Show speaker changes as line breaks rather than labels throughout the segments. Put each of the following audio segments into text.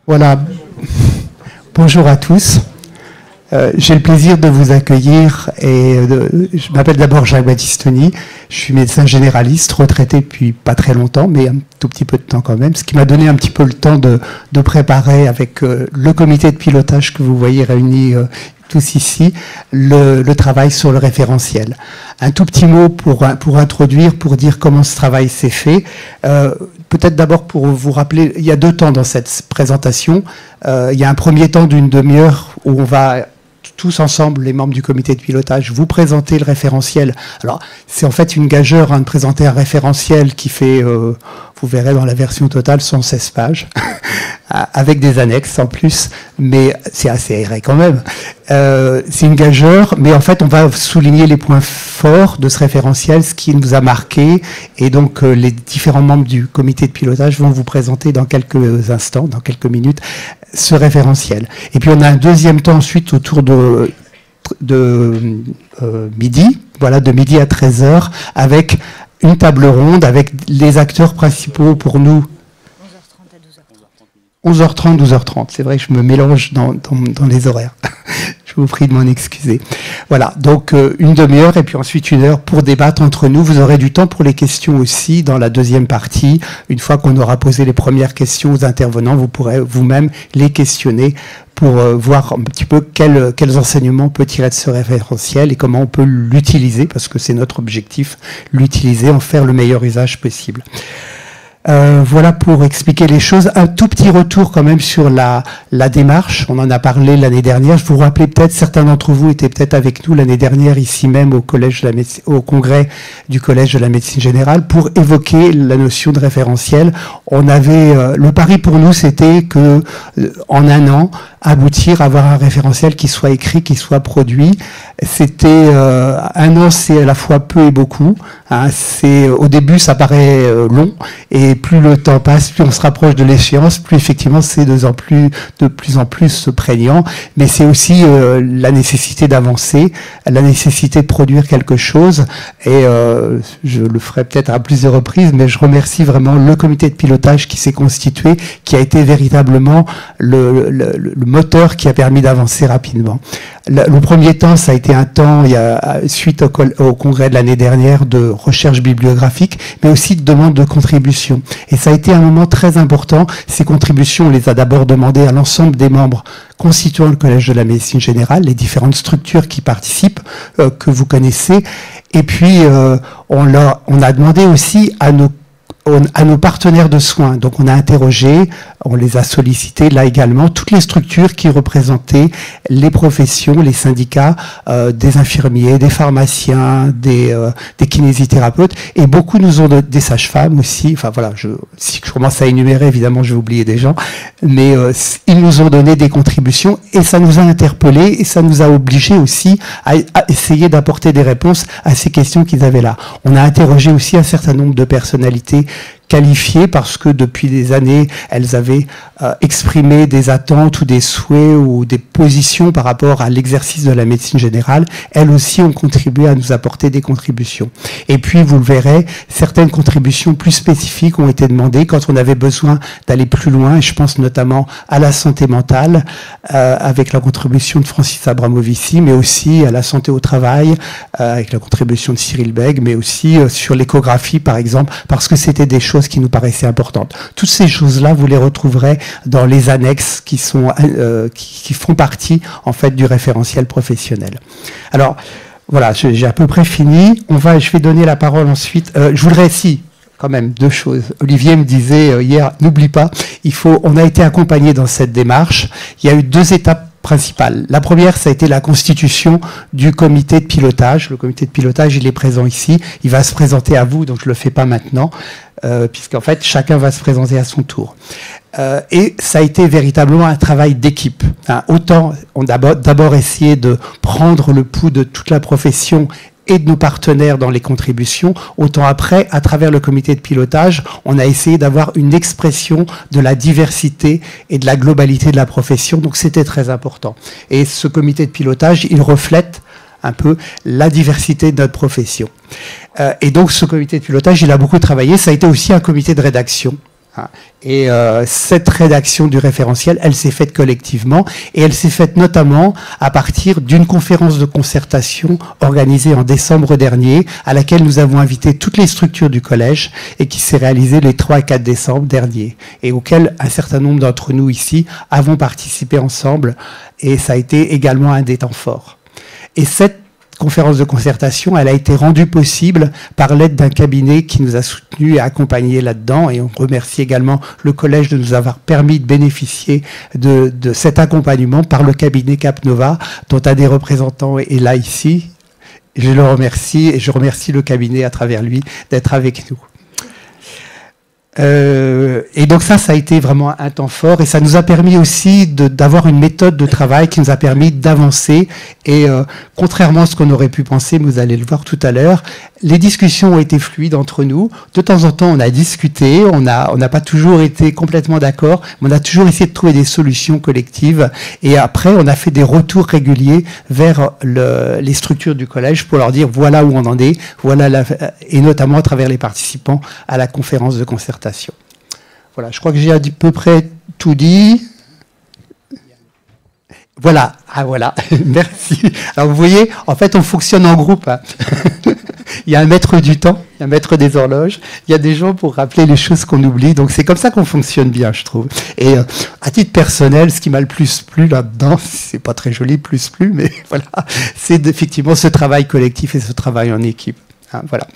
Voilà, bonjour à tous. J'ai le plaisir de vous accueillir et je m'appelle d'abord Jacques Battistoni. Je suis médecin généraliste, retraité depuis pas très longtemps, mais un tout petit peu de temps quand même, ce qui m'a donné un petit peu le temps de préparer avec le comité de pilotage que vous voyez réuni tous ici, le travail sur le référentiel. Un tout petit mot pour introduire, pour dire comment ce travail s'est fait. Peut-être d'abord pour vous rappeler, il y a deux temps dans cette présentation. Il y a un premier temps d'une demi-heure où on va tous ensemble, les membres du comité de pilotage, vous présenter le référentiel. Alors, c'est en fait une gageure de présenter un référentiel qui fait, vous verrez dans la version totale, 116 pages, avec des annexes en plus, mais c'est assez aéré quand même. C'est une gageure, mais en fait, on va souligner les points forts de ce référentiel, ce qui nous a marqué, et donc les différents membres du comité de pilotage vont vous présenter dans quelques instants, dans quelques minutes, ce référentiel. Et puis on a un deuxième temps ensuite autour de midi, voilà, de midi à 13h, avec une table ronde avec les acteurs principaux pour nous. 11h30, 12h30. C'est vrai que je me mélange dans les horaires. Je vous prie de m'en excuser. Voilà, donc une demi-heure et puis ensuite une heure pour débattre entre nous. Vous aurez du temps pour les questions aussi dans la deuxième partie. Une fois qu'on aura posé les premières questions aux intervenants, vous pourrez vous-même les questionner pour voir un petit peu quels enseignements on peut tirer de ce référentiel et comment on peut l'utiliser, parce que c'est notre objectif, l'utiliser, en faire le meilleur usage possible. Voilà pour expliquer les choses. Un tout petit retour quand même sur la démarche. On en a parlé l'année dernière. Je vous rappelais peut-être, certains d'entre vous étaient peut-être avec nous l'année dernière ici même au congrès du Collège de la médecine générale pour évoquer la notion de référentiel. On avait le pari pour nous, c'était que en un an aboutir à avoir un référentiel qui soit écrit, qui soit produit. C'était un an, c'est à la fois peu et beaucoup. Hein, au début, ça paraît long, et plus le temps passe, plus on se rapproche de l'échéance, plus effectivement c'est de plus en plus prégnant. Mais c'est aussi la nécessité d'avancer, la nécessité de produire quelque chose. Et je le ferai peut-être à plusieurs reprises, mais je remercie vraiment le comité de pilotage qui s'est constitué, qui a été véritablement le moteur qui a permis d'avancer rapidement. Le premier temps, ça a été un temps, suite au congrès de l'année dernière, de recherche bibliographique, mais aussi de demande de contribution. Et ça a été un moment très important. Ces contributions, on les a d'abord demandées à l'ensemble des membres constituant le Collège de la médecine générale, les différentes structures qui participent, que vous connaissez. Et puis, on a demandé aussi à nos partenaires de soins. Donc on a interrogé, on les a sollicités là également, toutes les structures qui représentaient les professions, les syndicats, des infirmiers, des pharmaciens, des kinésithérapeutes, et beaucoup nous ont des sages-femmes aussi. Enfin voilà, si je commence à énumérer, évidemment je vais oublier des gens, mais ils nous ont donné des contributions et ça nous a interpellés et ça nous a obligés aussi à essayer d'apporter des réponses à ces questions qu'ils avaient là. On a interrogé aussi un certain nombre de personnalités qualifiées parce que depuis des années, elles avaient exprimé des attentes ou des souhaits ou des positions par rapport à l'exercice de la médecine générale. Elles aussi ont contribué à nous apporter des contributions. Et puis, vous le verrez, certaines contributions plus spécifiques ont été demandées quand on avait besoin d'aller plus loin. Et je pense notamment à la santé mentale, avec la contribution de Francis Abramovici, mais aussi à la santé au travail, avec la contribution de Cyril Bègue, mais aussi sur l'échographie, par exemple, parce que c'était des choses qui nous paraissaient importantes. Toutes ces choses-là, vous les retrouverez dans les annexes qui font partie, en fait, du référentiel professionnel. Alors, voilà, j'ai à peu près fini. Je vais donner la parole ensuite. Je voudrais, quand même, deux choses. Olivier me disait hier, n'oublie pas, on a été accompagné dans cette démarche. Il y a eu deux étapes principales. La première, ça a été la constitution du comité de pilotage. Le comité de pilotage, il est présent ici. Il va se présenter à vous, donc je ne le fais pas maintenant, puisqu'en fait, chacun va se présenter à son tour. Et ça a été véritablement un travail d'équipe. Hein. Autant, on a d'abord essayé de prendre le pouls de toute la profession et de nos partenaires dans les contributions, autant après, à travers le comité de pilotage, on a essayé d'avoir une expression de la diversité et de la globalité de la profession, donc c'était très important. Et ce comité de pilotage, il reflète un peu la diversité de notre profession. Et donc ce comité de pilotage, il a beaucoup travaillé, ça a été aussi un comité de rédaction. Et cette rédaction du référentiel, elle s'est faite collectivement et elle s'est faite notamment à partir d'une conférence de concertation organisée en décembre dernier à laquelle nous avons invité toutes les structures du collège et qui s'est réalisée les 3 et 4 décembre dernier et auquel un certain nombre d'entre nous ici avons participé ensemble et ça a été également un des temps forts. Et cette conférence de concertation, elle a été rendue possible par l'aide d'un cabinet qui nous a soutenus et accompagnés là-dedans. Et on remercie également le collège de nous avoir permis de bénéficier de cet accompagnement par le cabinet Capnova, dont un des représentants est là ici. Je le remercie et je remercie le cabinet à travers lui d'être avec nous. Et donc ça a été vraiment un temps fort et ça nous a permis aussi d'avoir une méthode de travail qui nous a permis d'avancer et contrairement à ce qu'on aurait pu penser, vous allez le voir tout à l'heure, les discussions ont été fluides entre nous. De temps en temps, on a discuté, on n'a pas toujours été complètement d'accord, mais on a toujours essayé de trouver des solutions collectives et après, on a fait des retours réguliers vers les structures du collège pour leur dire voilà où on en est, et notamment à travers les participants à la conférence de concertation. Voilà, je crois que j'ai à peu près tout dit. Voilà, voilà, merci. Alors vous voyez, en fait, on fonctionne en groupe. Il y a un maître du temps, il y a un maître des horloges, il y a des gens pour rappeler les choses qu'on oublie. Donc c'est comme ça qu'on fonctionne bien, je trouve. Et à titre personnel, ce qui m'a le plus plu là-dedans, c'est pas très joli, plus, mais voilà, c'est effectivement ce travail collectif et ce travail en équipe. Voilà.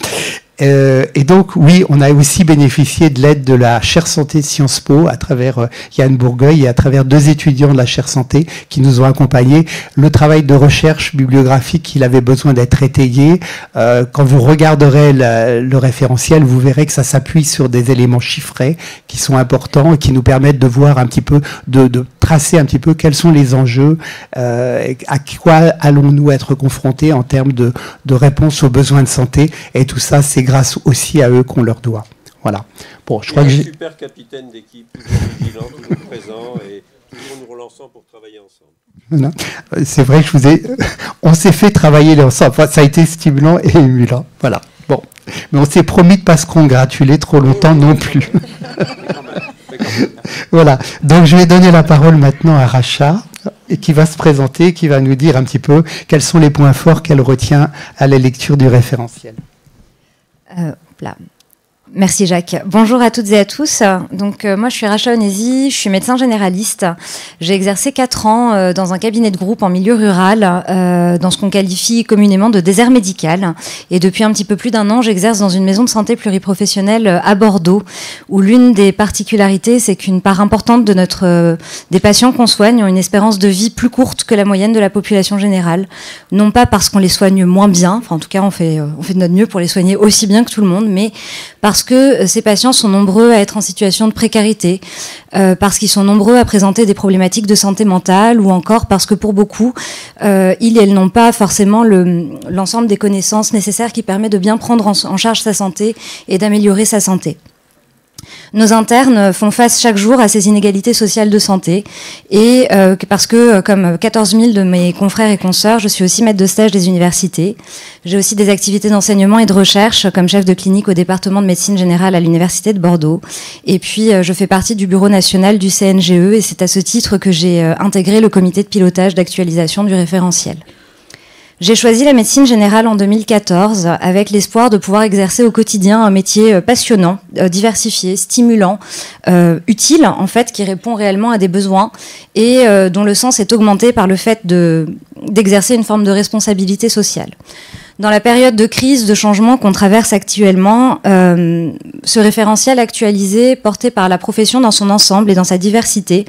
Et donc, oui, on a aussi bénéficié de l'aide de la chaire santé de Sciences Po à travers Yann Bourgueil et à travers 2 étudiants de la chaire santé qui nous ont accompagnés. Le travail de recherche bibliographique, il avait besoin d'être étayé. Quand vous regarderez le référentiel, vous verrez que ça s'appuie sur des éléments chiffrés qui sont importants et qui nous permettent de voir un petit peu, de tracer un petit peu quels sont les enjeux, à quoi allons-nous être confrontés en termes de réponse aux besoins de santé. Et tout ça, c'est grâce aussi à eux qu'on leur doit. Voilà. Bon, je crois que j'ai...
super capitaine d'équipe, toujours vigilant, toujours présent et toujours nous relançant pour travailler ensemble.
C'est vrai que on s'est fait travailler ensemble. Enfin, ça a été stimulant et émulant. Voilà. Bon. Mais on s'est promis de ne pas se congratuler trop longtemps non plus. Voilà. Donc, je vais donner la parole maintenant à Racha, et qui va se présenter, qui va nous dire un petit peu quels sont les points forts qu'elle retient à la lecture du référentiel.
Merci Jacques. Bonjour à toutes et à tous. Donc moi je suis Racha Onesi, je suis médecin généraliste. J'ai exercé 4 ans dans un cabinet de groupe en milieu rural, dans ce qu'on qualifie communément de désert médical. Et depuis un petit peu plus d'1 an, j'exerce dans une maison de santé pluriprofessionnelle à Bordeaux, où l'une des particularités, c'est qu'une part importante de des patients qu'on soigne ont une espérance de vie plus courte que la moyenne de la population générale. Non pas parce qu'on les soigne moins bien, enfin en tout cas on fait de notre mieux pour les soigner aussi bien que tout le monde, mais parce que ces patients sont nombreux à être en situation de précarité, parce qu'ils sont nombreux à présenter des problématiques de santé mentale, ou encore parce que pour beaucoup, ils et elles n'ont pas forcément l'ensemble des connaissances nécessaires qui permettent de bien prendre en charge sa santé et d'améliorer sa santé. Nos internes font face chaque jour à ces inégalités sociales de santé et parce que, comme 14 000 de mes confrères et consoeurs, je suis aussi maître de stage des universités. J'ai aussi des activités d'enseignement et de recherche comme chef de clinique au département de médecine générale à l'université de Bordeaux. Et puis, je fais partie du bureau national du CNGE et c'est à ce titre que j'ai intégré le comité de pilotage d'actualisation du référentiel. J'ai choisi la médecine générale en 2014 avec l'espoir de pouvoir exercer au quotidien un métier passionnant, diversifié, stimulant, utile en fait, qui répond réellement à des besoins et dont le sens est augmenté par le fait d'exercer une forme de responsabilité sociale. Dans la période de crise, de changement qu'on traverse actuellement, ce référentiel actualisé, porté par la profession dans son ensemble et dans sa diversité,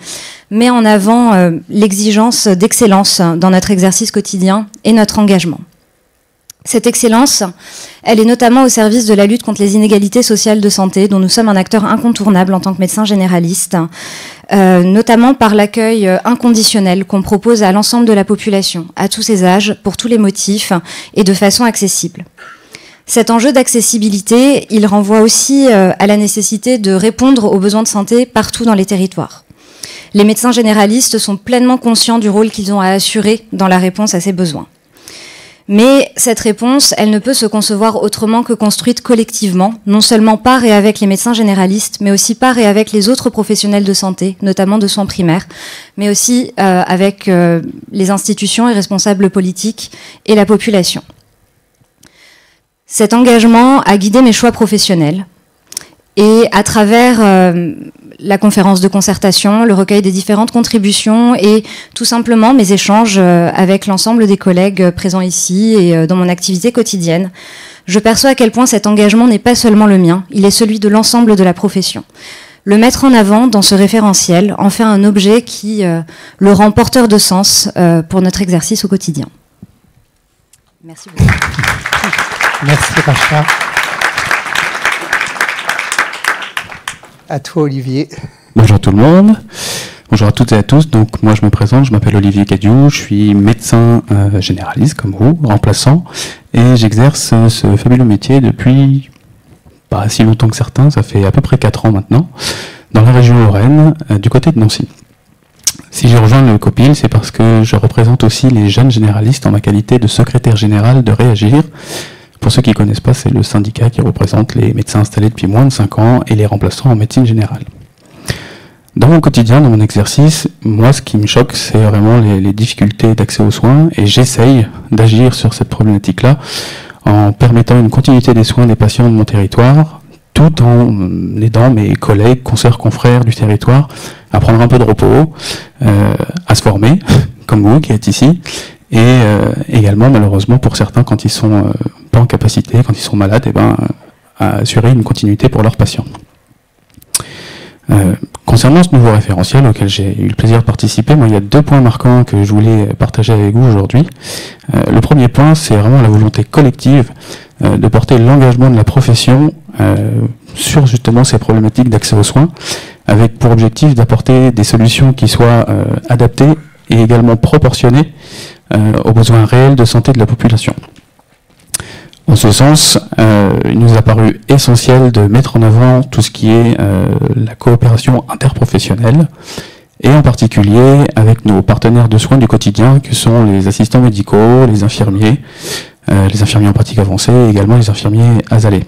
met en avant l'exigence d'excellence dans notre exercice quotidien et notre engagement. Cette excellence, elle est notamment au service de la lutte contre les inégalités sociales de santé, dont nous sommes un acteur incontournable en tant que médecin généraliste, notamment par l'accueil inconditionnel qu'on propose à l'ensemble de la population, à tous ses âges, pour tous les motifs et de façon accessible. Cet enjeu d'accessibilité, il renvoie aussi à la nécessité de répondre aux besoins de santé partout dans les territoires. Les médecins généralistes sont pleinement conscients du rôle qu'ils ont à assurer dans la réponse à ces besoins. Mais cette réponse, elle ne peut se concevoir autrement que construite collectivement, non seulement par et avec les médecins généralistes, mais aussi par et avec les autres professionnels de santé, notamment de soins primaires, mais aussi avec les institutions et responsables politiques et la population. Cet engagement a guidé mes choix professionnels. Et à travers la conférence de concertation, le recueil des différentes contributions et tout simplement mes échanges avec l'ensemble des collègues présents ici et dans mon activité quotidienne, je perçois à quel point cet engagement n'est pas seulement le mien, il est celui de l'ensemble de la profession. Le mettre en avant dans ce référentiel en fait un objet qui le rend porteur de sens pour notre exercice au quotidien. Merci beaucoup.
Merci Racha. À toi Olivier.
Bonjour tout le monde. Bonjour à toutes et à tous. Donc moi je me présente, je m'appelle Olivier Cadiou, je suis médecin généraliste comme vous, remplaçant, et j'exerce ce fabuleux métier depuis pas si longtemps que certains, ça fait à peu près 4 ans maintenant, dans la région Lorraine, du côté de Nancy. Si j'ai rejoint le COPIL, c'est parce que je représente aussi les jeunes généralistes en ma qualité de secrétaire général de Réagir. Pour ceux qui ne connaissent pas, c'est le syndicat qui représente les médecins installés depuis moins de 5 ans et les remplaçants en médecine générale. Dans mon quotidien, dans mon exercice, moi ce qui me choque, c'est vraiment les difficultés d'accès aux soins, et j'essaye d'agir sur cette problématique-là en permettant une continuité des soins des patients de mon territoire, tout en aidant mes collègues, consoeurs, confrères du territoire à prendre un peu de repos, à se former, comme vous qui êtes ici, et également malheureusement pour certains quand ils sont pas en capacité, quand ils sont malades, à assurer une continuité pour leurs patients. Concernant ce nouveau référentiel auquel j'ai eu le plaisir de participer, moi, il y a 2 points marquants que je voulais partager avec vous aujourd'hui. Le premier point, c'est vraiment la volonté collective de porter l'engagement de la profession sur justement ces problématiques d'accès aux soins, avec pour objectif d'apporter des solutions qui soient adaptées et également proportionnées aux besoins réels de santé de la population. En ce sens, il nous a paru essentiel de mettre en avant tout ce qui est la coopération interprofessionnelle, et en particulier avec nos partenaires de soins du quotidien, que sont les assistants médicaux, les infirmiers en pratique avancée, et également les infirmiers azalés.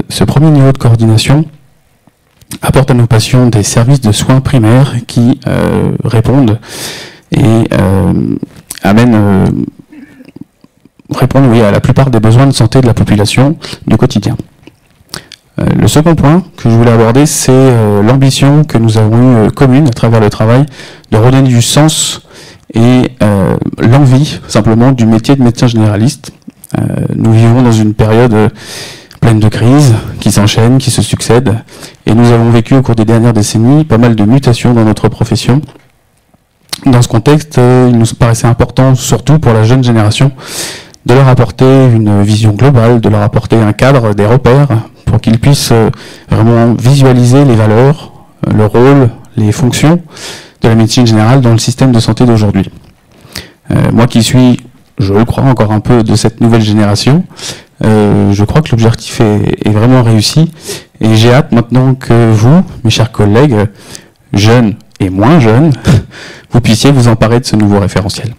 Ce premier niveau de coordination apporte à nos patients des services de soins primaires qui répondent et répondre à la plupart des besoins de santé de la population du quotidien. Le second point que je voulais aborder, c'est l'ambition que nous avons eue commune à travers le travail de redonner du sens et l'envie simplement du métier de médecin généraliste. Nous vivons dans une période pleine de crises qui s'enchaînent, qui se succèdent, et nous avons vécu au cours des dernières décennies pas mal de mutations dans notre profession. Dans ce contexte, il nous paraissait important, surtout pour la jeune génération, de leur apporter une vision globale, de leur apporter un cadre, des repères, pour qu'ils puissent vraiment visualiser les valeurs, le rôle, les fonctions de la médecine générale dans le système de santé d'aujourd'hui. Moi qui suis, je le crois, encore un peu de cette nouvelle génération, je crois que l'objectif est vraiment réussi, et j'ai hâte maintenant que vous, mes chers collègues, jeunes et moins jeunes, vous puissiez vous emparer de ce nouveau référentiel.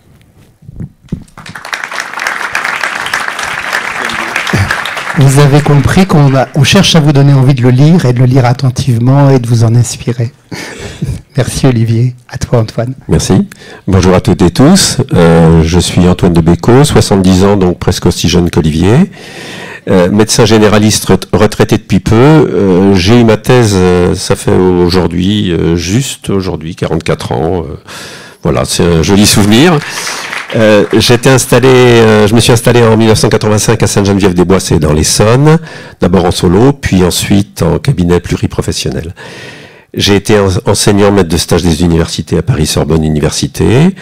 Vous avez compris qu'on cherche à vous donner envie de le lire et de le lire attentivement et de vous en inspirer. Merci Olivier. À toi Antoine.
Merci. Bonjour à toutes et tous. Je suis Antoine de Bécaud, 70 ans, donc presque aussi jeune qu'Olivier. Médecin généraliste retraité depuis peu. J'ai eu ma thèse, ça fait aujourd'hui, juste aujourd'hui, 44 ans. Voilà, c'est un joli souvenir. Je me suis installé en 1985 à Sainte-Geneviève-des-Bois, c'est dans l'Essonne, d'abord en solo, puis ensuite en cabinet pluriprofessionnel. J'ai été enseignant maître de stage des universités à Paris-Sorbonne Université.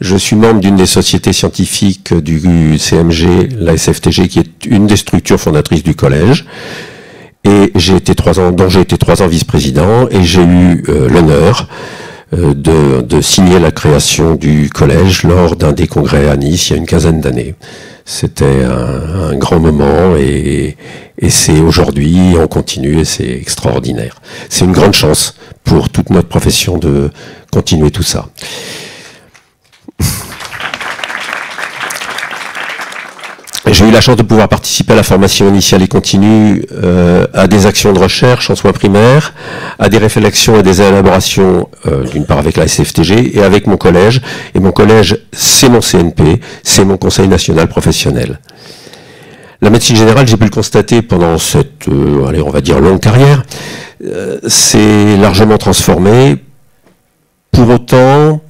Je suis membre d'une des sociétés scientifiques du CMG, la SFTG, qui est une des structures fondatrices du collège. Et j'ai été 3 ans vice-président, et j'ai eu l'honneur de signer la création du collège lors d'un des congrès à Nice il y a une quinzaine d'années. C'était un grand moment, et c'est aujourd'hui, on continue, et c'est extraordinaire. C'est une grande chance pour toute notre profession de continuer tout ça. J'ai eu la chance de pouvoir participer à la formation initiale et continue, à des actions de recherche en soins primaires, à des réflexions et des élaborations, d'une part avec la SFTG et avec mon collège. Et mon collège, c'est mon CNP, c'est mon Conseil national professionnel. La médecine générale, j'ai pu le constater pendant cette, allez, on va dire longue carrière, c'est largement transformé. Pour autant,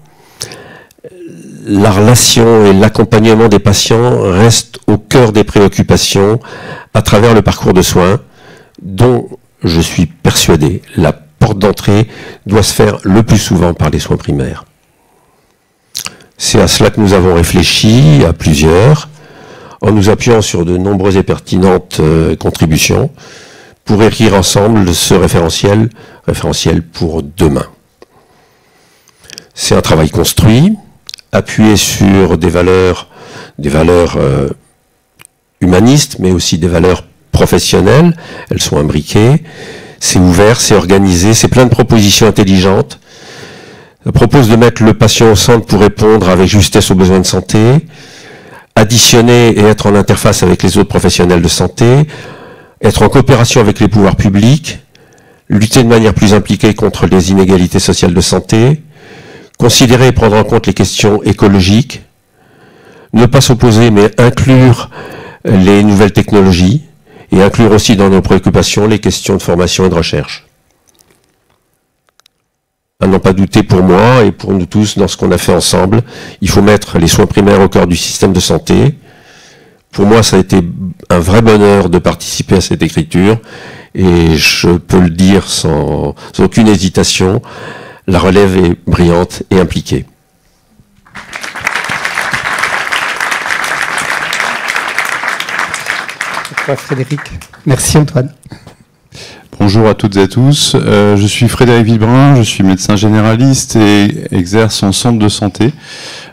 la relation et l'accompagnement des patients restent au cœur des préoccupations à travers le parcours de soins, dont je suis persuadé, la porte d'entrée doit se faire le plus souvent par les soins primaires. C'est à cela que nous avons réfléchi à plusieurs, en nous appuyant sur de nombreuses et pertinentes contributions, pour écrire ensemble ce référentiel pour demain. C'est un travail construit, appuyé sur des valeurs humanistes, mais aussi des valeurs professionnelles. Elles sont imbriquées. C'est ouvert, c'est organisé, c'est plein de propositions intelligentes. Ça propose de mettre le patient au centre pour répondre avec justesse aux besoins de santé, additionner et être en interface avec les autres professionnels de santé, être en coopération avec les pouvoirs publics, lutter de manière plus impliquée contre les inégalités sociales de santé, considérer et prendre en compte les questions écologiques, ne pas s'opposer mais inclure les nouvelles technologies et inclure aussi dans nos préoccupations les questions de formation et de recherche. À n'en pas douter pour moi et pour nous tous dans ce qu'on a fait ensemble, il faut mettre les soins primaires au cœur du système de santé. Pour moi, ça a été un vrai bonheur de participer à cette écriture et je peux le dire sans aucune hésitation, la relève est brillante et impliquée.
Frédéric. Merci Antoine.
Bonjour à toutes et à tous. Je suis Frédéric Villebrun, je suis médecin généraliste et exerce en centre de santé.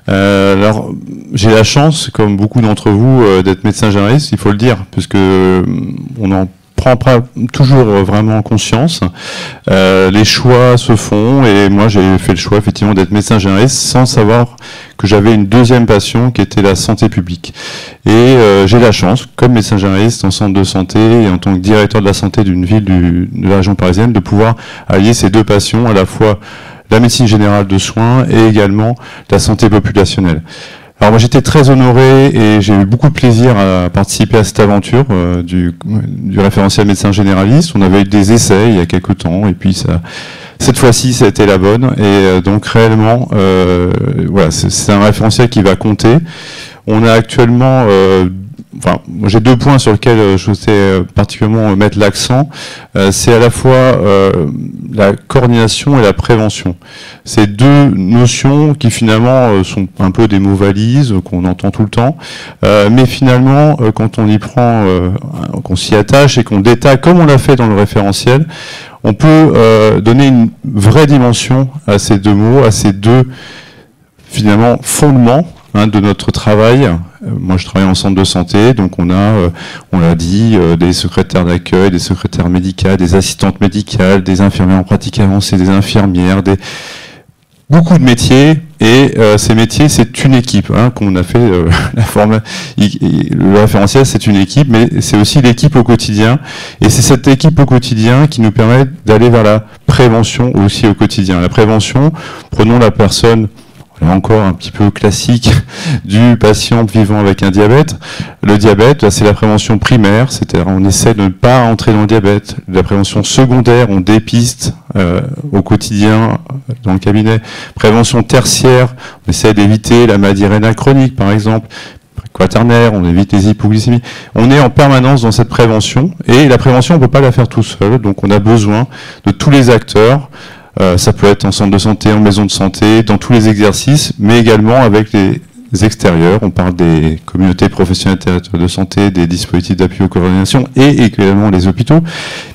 Alors, j'ai la chance, comme beaucoup d'entre vous, d'être médecin généraliste, il faut le dire, puisque on en prend pas toujours vraiment conscience. Les choix se font et moi j'ai fait le choix effectivement d'être médecin généraliste sans savoir que j'avais une deuxième passion qui était la santé publique. Et j'ai la chance, comme médecin généraliste en centre de santé et en tant que directeur de la santé d'une ville de la région parisienne, de pouvoir allier ces deux passions, à la fois la médecine générale de soins et également la santé populationnelle. Alors moi j'étais très honoré et j'ai eu beaucoup de plaisir à participer à cette aventure du référentiel médecin généraliste. On avait eu des essais il y a quelques temps et puis ça, cette fois-ci ça a été la bonne et donc réellement voilà, c'est un référentiel qui va compter. On a actuellement enfin, j'ai deux points sur lesquels je souhaitais particulièrement mettre l'accent. C'est à la fois la coordination et la prévention. C'est deux notions qui finalement sont un peu des mots valises qu'on entend tout le temps, mais finalement quand on y prend, qu'on s'y attache et qu'on détaille comme on l'a fait dans le référentiel, on peut donner une vraie dimension à ces deux mots, à ces deux finalement fondements de notre travail. Moi, je travaille en centre de santé, donc on l'a dit, des secrétaires d'accueil, des secrétaires médicales, des assistantes médicales, des infirmières en pratique avancée, des infirmières, beaucoup de métiers. Et ces métiers, c'est une équipe qu'on a fait. Le référentiel, c'est une équipe, mais c'est aussi l'équipe au quotidien. Et c'est cette équipe au quotidien qui nous permet d'aller vers la prévention aussi au quotidien. La prévention, prenons la personne encore un petit peu classique du patient vivant avec un diabète. Le diabète, c'est la prévention primaire, c'est-à-dire on essaie de ne pas entrer dans le diabète. La prévention secondaire, on dépiste au quotidien dans le cabinet. Prévention tertiaire, on essaie d'éviter la maladie rénale chronique, par exemple. Quaternaire, on évite les hypoglycémies. On est en permanence dans cette prévention et la prévention, on ne peut pas la faire tout seul, donc on a besoin de tous les acteurs. Ça peut être en centre de santé, en maison de santé, dans tous les exercices, mais également avec les extérieurs. On parle des communautés professionnelles territoriales de santé, des dispositifs d'appui aux coordinations et également les hôpitaux.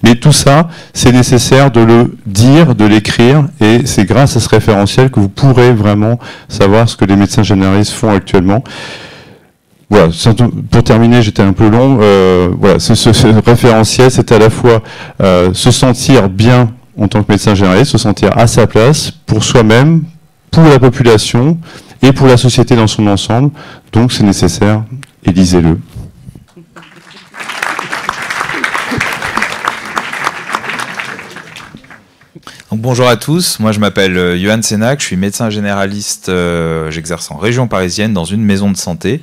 Mais tout ça, c'est nécessaire de le dire, de l'écrire, et c'est grâce à ce référentiel que vous pourrez vraiment savoir ce que les médecins généralistes font actuellement. Voilà, pour terminer, j'étais un peu long. Voilà, ce référentiel, c'est à la fois se sentir bien en tant que médecin généraliste, se sentir à sa place pour soi-même, pour la population et pour la société dans son ensemble. Donc c'est nécessaire et lisez-le.
Donc, bonjour à tous, moi je m'appelle Johan Sénac, je suis médecin généraliste, j'exerce en région parisienne dans une maison de santé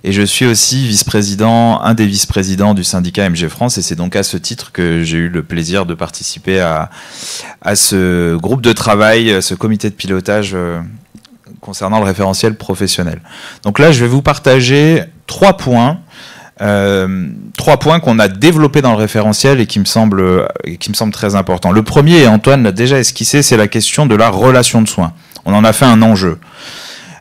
et je suis aussi un des vice-présidents du syndicat MG France et c'est donc à ce titre que j'ai eu le plaisir de participer à ce groupe de travail, ce comité de pilotage concernant le référentiel professionnel. Donc là je vais vous partager trois points qu'on a développés dans le référentiel et qui me semblent très importants. Le premier, et Antoine l'a déjà esquissé, c'est la question de la relation de soins. On en a fait un enjeu.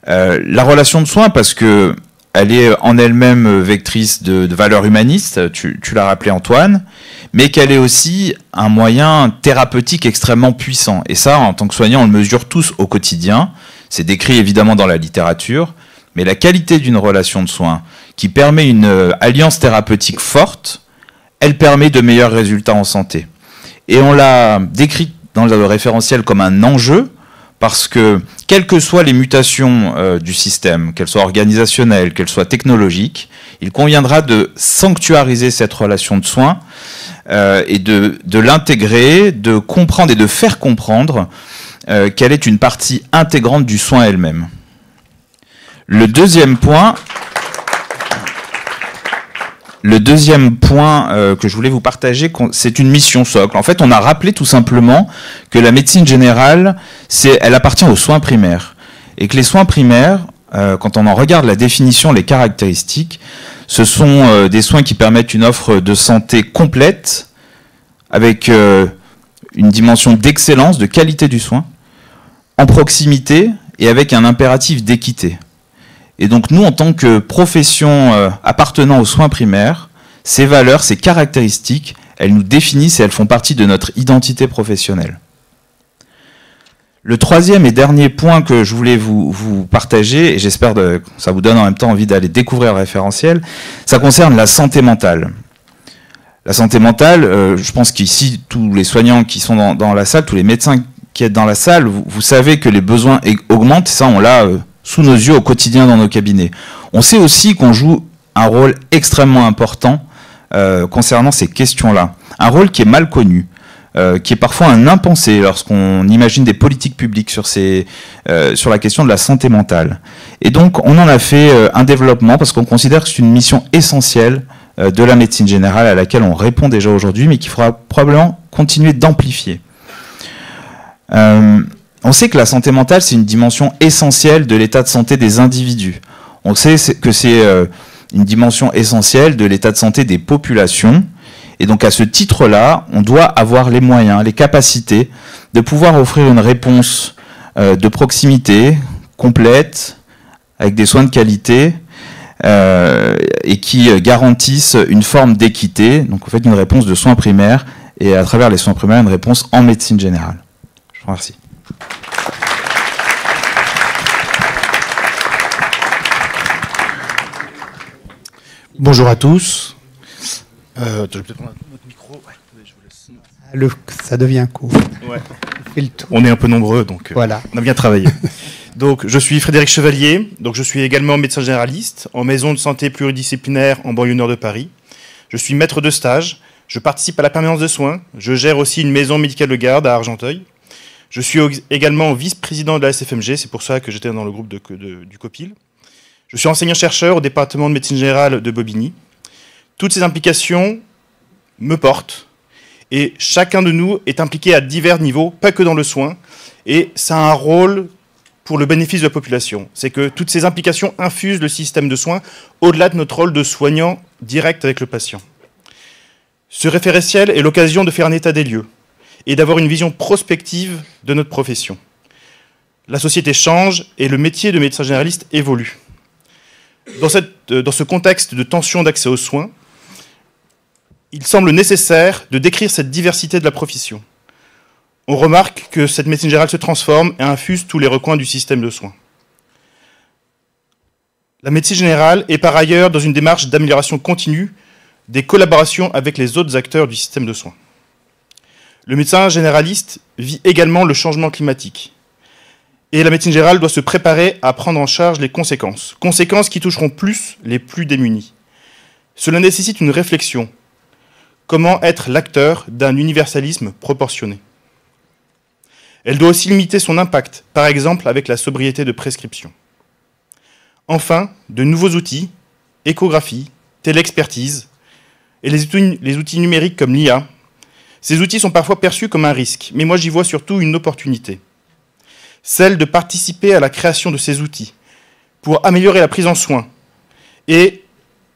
La relation de soins, parce que elle est en elle-même vectrice de valeurs humanistes, tu l'as rappelé Antoine, mais qu'elle est aussi un moyen thérapeutique extrêmement puissant. Et ça, en tant que soignant, on le mesure tous au quotidien. C'est décrit évidemment dans la littérature, mais la qualité d'une relation de soins qui permet une alliance thérapeutique forte, elle permet de meilleurs résultats en santé. Et on l'a décrit dans le référentiel comme un enjeu, parce que, quelles que soient les mutations du système, qu'elles soient organisationnelles, qu'elles soient technologiques, il conviendra de sanctuariser cette relation de soins et de l'intégrer, de comprendre et de faire comprendre qu'elle est une partie intégrante du soin elle-même. Le deuxième point que je voulais vous partager, c'est une mission socle. En fait, on a rappelé tout simplement que la médecine générale, elle appartient aux soins primaires. Et que les soins primaires, quand on en regarde la définition, les caractéristiques, ce sont des soins qui permettent une offre de santé complète, avec une dimension d'excellence, de qualité du soin, en proximité et avec un impératif d'équité. Et donc nous, en tant que profession appartenant aux soins primaires, ces valeurs, ces caractéristiques, elles nous définissent et elles font partie de notre identité professionnelle. Le troisième et dernier point que je voulais vous partager, et j'espère que ça vous donne en même temps envie d'aller découvrir le référentiel, ça concerne la santé mentale. La santé mentale, je pense qu'ici, tous les soignants qui sont dans la salle, tous les médecins qui êtes dans la salle, vous savez que les besoins augmentent, et ça on l'a sous nos yeux au quotidien dans nos cabinets. On sait aussi qu'on joue un rôle extrêmement important concernant ces questions-là. Un rôle qui est mal connu, qui est parfois un impensé lorsqu'on imagine des politiques publiques sur la question de la santé mentale. Et donc on en a fait un développement parce qu'on considère que c'est une mission essentielle de la médecine générale à laquelle on répond déjà aujourd'hui, mais qu'il faudra probablement continuer d'amplifier. On sait que la santé mentale, c'est une dimension essentielle de l'état de santé des individus. On sait que c'est une dimension essentielle de l'état de santé des populations. Et donc à ce titre-là, on doit avoir les moyens, les capacités de pouvoir offrir une réponse de proximité, complète, avec des soins de qualité, et qui garantissent une forme d'équité. Donc en fait, une réponse de soins primaires, et à travers les soins primaires, une réponse en médecine générale. Je vous remercie.
Bonjour à tous. Je vais peut-être prendre votre micro. Ouais, je vous laisse.
Ça devient court.
Ouais.
On fait le tour.
On est un peu nombreux, donc
voilà.
On a bien travaillé. Donc, je suis Frédéric Chevalier. Donc, je suis également médecin généraliste en maison de santé pluridisciplinaire en banlieue nord de Paris. Je suis maître de stage. Je participe à la permanence de soins. Je gère aussi une maison médicale de garde à Argenteuil. Je suis également vice-président de la SFMG. C'est pour ça que j'étais dans le groupe du COPIL. Je suis enseignant-chercheur au département de médecine générale de Bobigny. Toutes ces implications me portent et chacun de nous est impliqué à divers niveaux, pas que dans le soin, et ça a un rôle pour le bénéfice de la population. C'est que toutes ces implications infusent le système de soins au-delà de notre rôle de soignant direct avec le patient. Ce référentiel est l'occasion de faire un état des lieux et d'avoir une vision prospective de notre profession. La société change et le métier de médecin généraliste évolue. Dans ce contexte de tension d'accès aux soins, il semble nécessaire de décrire cette diversité de la profession. On remarque que cette médecine générale se transforme et infuse tous les recoins du système de soins. La médecine générale est par ailleurs dans une démarche d'amélioration continue des collaborations avec les autres acteurs du système de soins. Le médecin généraliste vit également le changement climatique. Et la médecine générale doit se préparer à prendre en charge les conséquences. Conséquences qui toucheront plus les plus démunis. Cela nécessite une réflexion. Comment être l'acteur d'un universalisme proportionné ? Elle doit aussi limiter son impact, par exemple avec la sobriété de prescription. Enfin, de nouveaux outils, échographie, téléexpertise, et les outils numériques comme l'IA. Ces outils sont parfois perçus comme un risque, mais moi j'y vois surtout une opportunité. Celle de participer à la création de ces outils pour améliorer la prise en soin et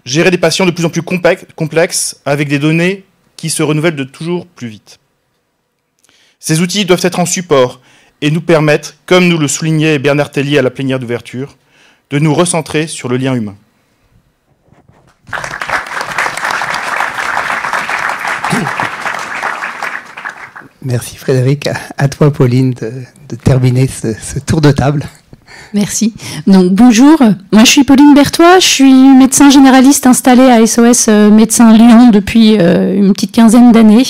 gérer des patients de plus en plus complexes avec des données qui se renouvellent de toujours plus vite. Ces outils doivent être en support et nous permettre, comme nous le soulignait Bernard Tellier à la plénière d'ouverture, de nous recentrer sur le lien humain.
Merci Frédéric. À toi Pauline de terminer ce tour de table.
Merci. Donc bonjour, moi je suis Pauline Berthois, je suis médecin généraliste installée à SOS Médecins Lyon depuis une petite quinzaine d'années.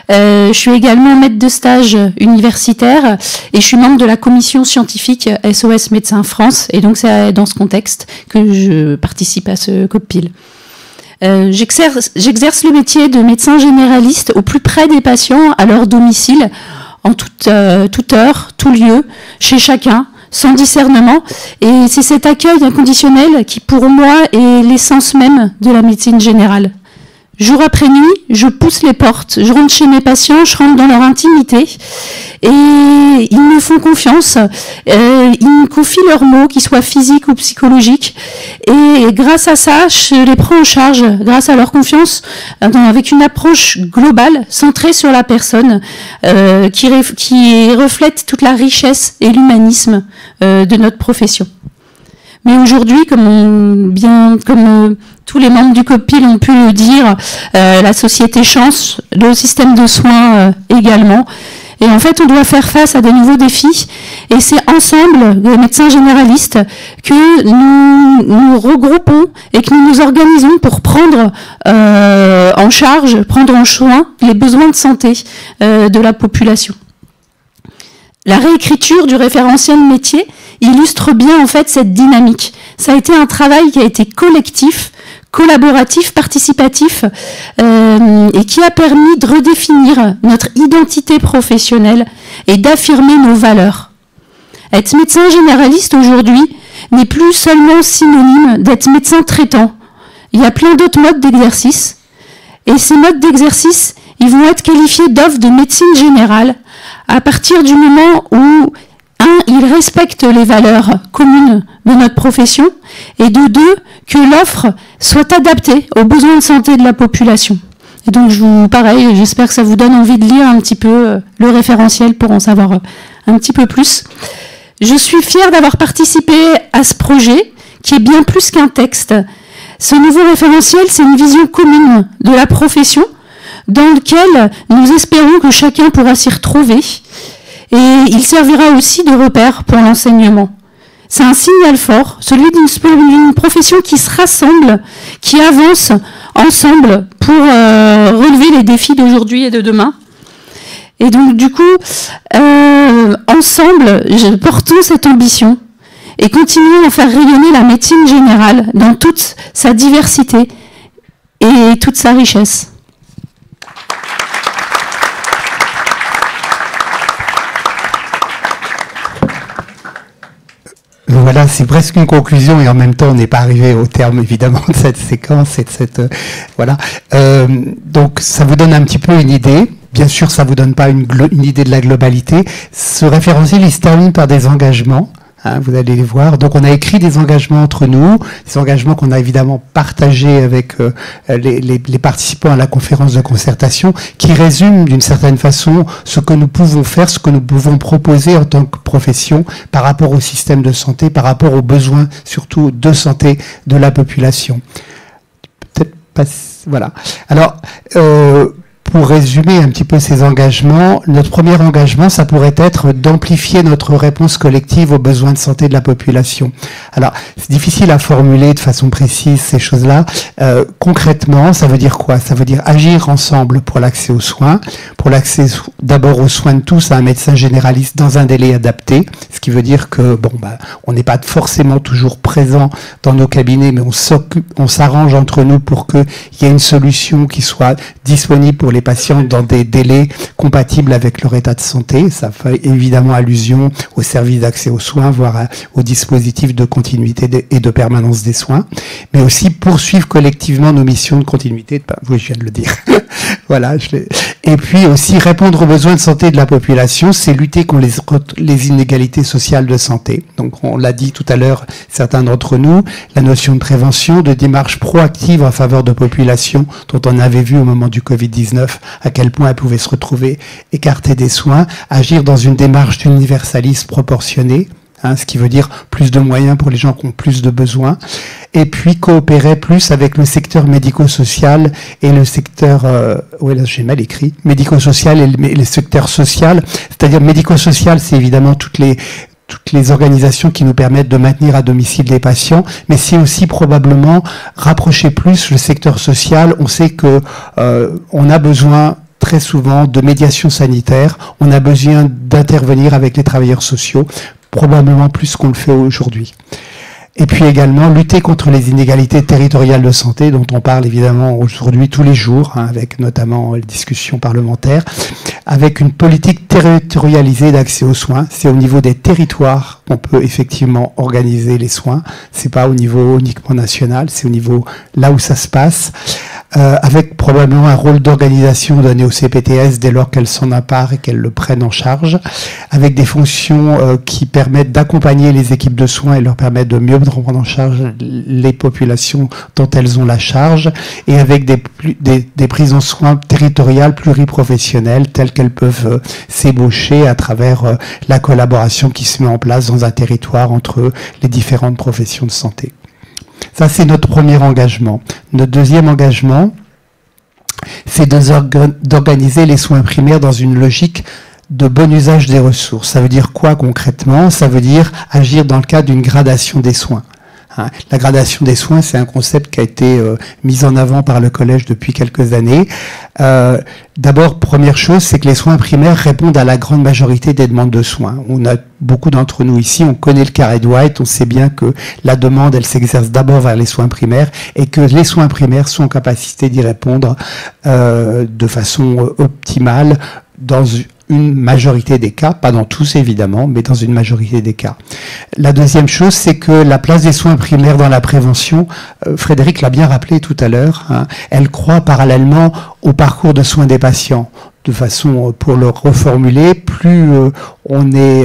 Je suis également maître de stage universitaire et je suis membre de la commission scientifique SOS Médecins France, et donc c'est dans ce contexte que je participe à ce COPPIL. J'exerce le métier de médecin généraliste au plus près des patients, à leur domicile, en toute heure, tout lieu, chez chacun, sans discernement. Et c'est cet accueil inconditionnel qui, pour moi, est l'essence même de la médecine générale. Jour après nuit, je pousse les portes, je rentre chez mes patients, je rentre dans leur intimité et ils me font confiance, ils me confient leurs maux, qu'ils soient physiques ou psychologiques, et grâce à ça, je les prends en charge, grâce à leur confiance, avec une approche globale, centrée sur la personne, qui reflète toute la richesse et l'humanisme de notre profession. Mais aujourd'hui, comme tous les membres du COPPIL ont pu le dire, la société change, le système de soins également. Et en fait, on doit faire face à des nouveaux défis. Et c'est ensemble, les médecins généralistes, que nous nous regroupons et que nous nous organisons pour prendre en charge, prendre en soin les besoins de santé de la population. La réécriture du référentiel métier illustre bien en fait cette dynamique. Ça a été un travail qui a été collectif, collaboratif, participatif, et qui a permis de redéfinir notre identité professionnelle et d'affirmer nos valeurs. Être médecin généraliste aujourd'hui n'est plus seulement synonyme d'être médecin traitant. Il y a plein d'autres modes d'exercice, et ces modes d'exercice, ils vont être qualifiés d'offres de médecine générale à partir du moment où, un, ils respectent les valeurs communes de notre profession, et de deux, que l'offre soit adaptée aux besoins de santé de la population. Et donc, pareil, j'espère que ça vous donne envie de lire un petit peu le référentiel pour en savoir un petit peu plus. Je suis fière d'avoir participé à ce projet, qui est bien plus qu'un texte. Ce nouveau référentiel, c'est une vision commune de la profession, dans lequel nous espérons que chacun pourra s'y retrouver, et il servira aussi de repère pour l'enseignement. C'est un signal fort, celui d'une profession qui se rassemble, qui avance ensemble pour relever les défis d'aujourd'hui et de demain. Et donc du coup, ensemble, portons cette ambition et continuons à faire rayonner la médecine générale dans toute sa diversité et toute sa richesse.
Voilà, c'est presque une conclusion et en même temps on n'est pas arrivé au terme évidemment de cette séquence et de cette voilà. Donc ça vous donne un petit peu une idée. Bien sûr, ça vous donne pas une idée de la globalité. Ce référentiel, il se termine par des engagements. Hein, vous allez les voir. Donc on a écrit des engagements entre nous, des engagements qu'on a évidemment partagés avec les participants à la conférence de concertation, qui résument d'une certaine façon ce que nous pouvons faire, ce que nous pouvons proposer en tant que profession par rapport au système de santé, par rapport aux besoins surtout de santé de la population. Peut-être pas, voilà. Alors, pour résumer un petit peu ces engagements, notre premier engagement, ça pourrait être d'amplifier notre réponse collective aux besoins de santé de la population. Alors, c'est difficile à formuler de façon précise ces choses-là. Concrètement, ça veut dire quoi? Ça veut dire agir ensemble pour l'accès aux soins, pour l'accès d'abord aux soins de tous à un médecin généraliste dans un délai adapté, ce qui veut dire que on n'est pas forcément toujours présent dans nos cabinets, mais on s'arrange entre nous pour qu'il y ait une solution qui soit disponible pour les patients dans des délais compatibles avec leur état de santé. Ça fait évidemment allusion au service d'accès aux soins, voire au dispositif de continuité et de permanence des soins, mais aussi poursuivre collectivement nos missions de continuité. Oui, je viens de le dire. Voilà. Et puis aussi répondre aux besoins de santé de la population, c'est lutter contre les inégalités sociales de santé. Donc on l'a dit tout à l'heure, certains d'entre nous, la notion de prévention, de démarche proactive en faveur de populations dont on avait vu au moment du Covid-19 à quel point elles pouvaient se retrouver écartées des soins, agir dans une démarche d'universalisme proportionné, ce qui veut dire plus de moyens pour les gens qui ont plus de besoins, et puis coopérer plus avec le secteur médico-social et le secteur, oui là j'ai mal écrit, médico-social et le secteur social, c'est-à-dire médico-social, c'est évidemment toutes les organisations qui nous permettent de maintenir à domicile les patients, mais c'est aussi probablement rapprocher plus le secteur social. On sait que on a besoin très souvent de médiation sanitaire, on a besoin d'intervenir avec les travailleurs sociaux, probablement plus qu'on le fait aujourd'hui. Et puis également lutter contre les inégalités territoriales de santé dont on parle évidemment aujourd'hui tous les jours, avec notamment les discussions parlementaires, avec une politique territorialisée d'accès aux soins. C'est au niveau des territoires qu'on peut effectivement organiser les soins. C'est pas au niveau uniquement national, c'est au niveau là où ça se passe, avec probablement un rôle d'organisation donné au CPTS dès lors qu'elles s'en emparent et qu'elles le prennent en charge, avec des fonctions qui permettent d'accompagner les équipes de soins et leur permettent de mieux prendre en charge les populations dont elles ont la charge, et avec des prises en soins territoriales pluriprofessionnelles telles qu'elles peuvent s'ébaucher à travers la collaboration qui se met en place dans un territoire entre les différentes professions de santé. Ça, c'est notre premier engagement. Notre deuxième engagement, c'est d'organiser les soins primaires dans une logique de bon usage des ressources. Ça veut dire quoi concrètement? Ça veut dire agir dans le cadre d'une gradation des soins. La gradation des soins, c'est un concept qui a été mis en avant par le collège depuis quelques années. D'abord, première chose, c'est que les soins primaires répondent à la grande majorité des demandes de soins. On a beaucoup d'entre nous ici, on connaît le carré de White, on sait bien que la demande, elle s'exerce d'abord vers les soins primaires et que les soins primaires sont en capacité d'y répondre de façon optimale dans une majorité des cas, pas dans tous évidemment, mais dans une majorité des cas. La deuxième chose, c'est que la place des soins primaires dans la prévention, Frédéric l'a bien rappelé tout à l'heure, elle croît parallèlement au parcours de soins des patients. De façon, pour le reformuler, plus on est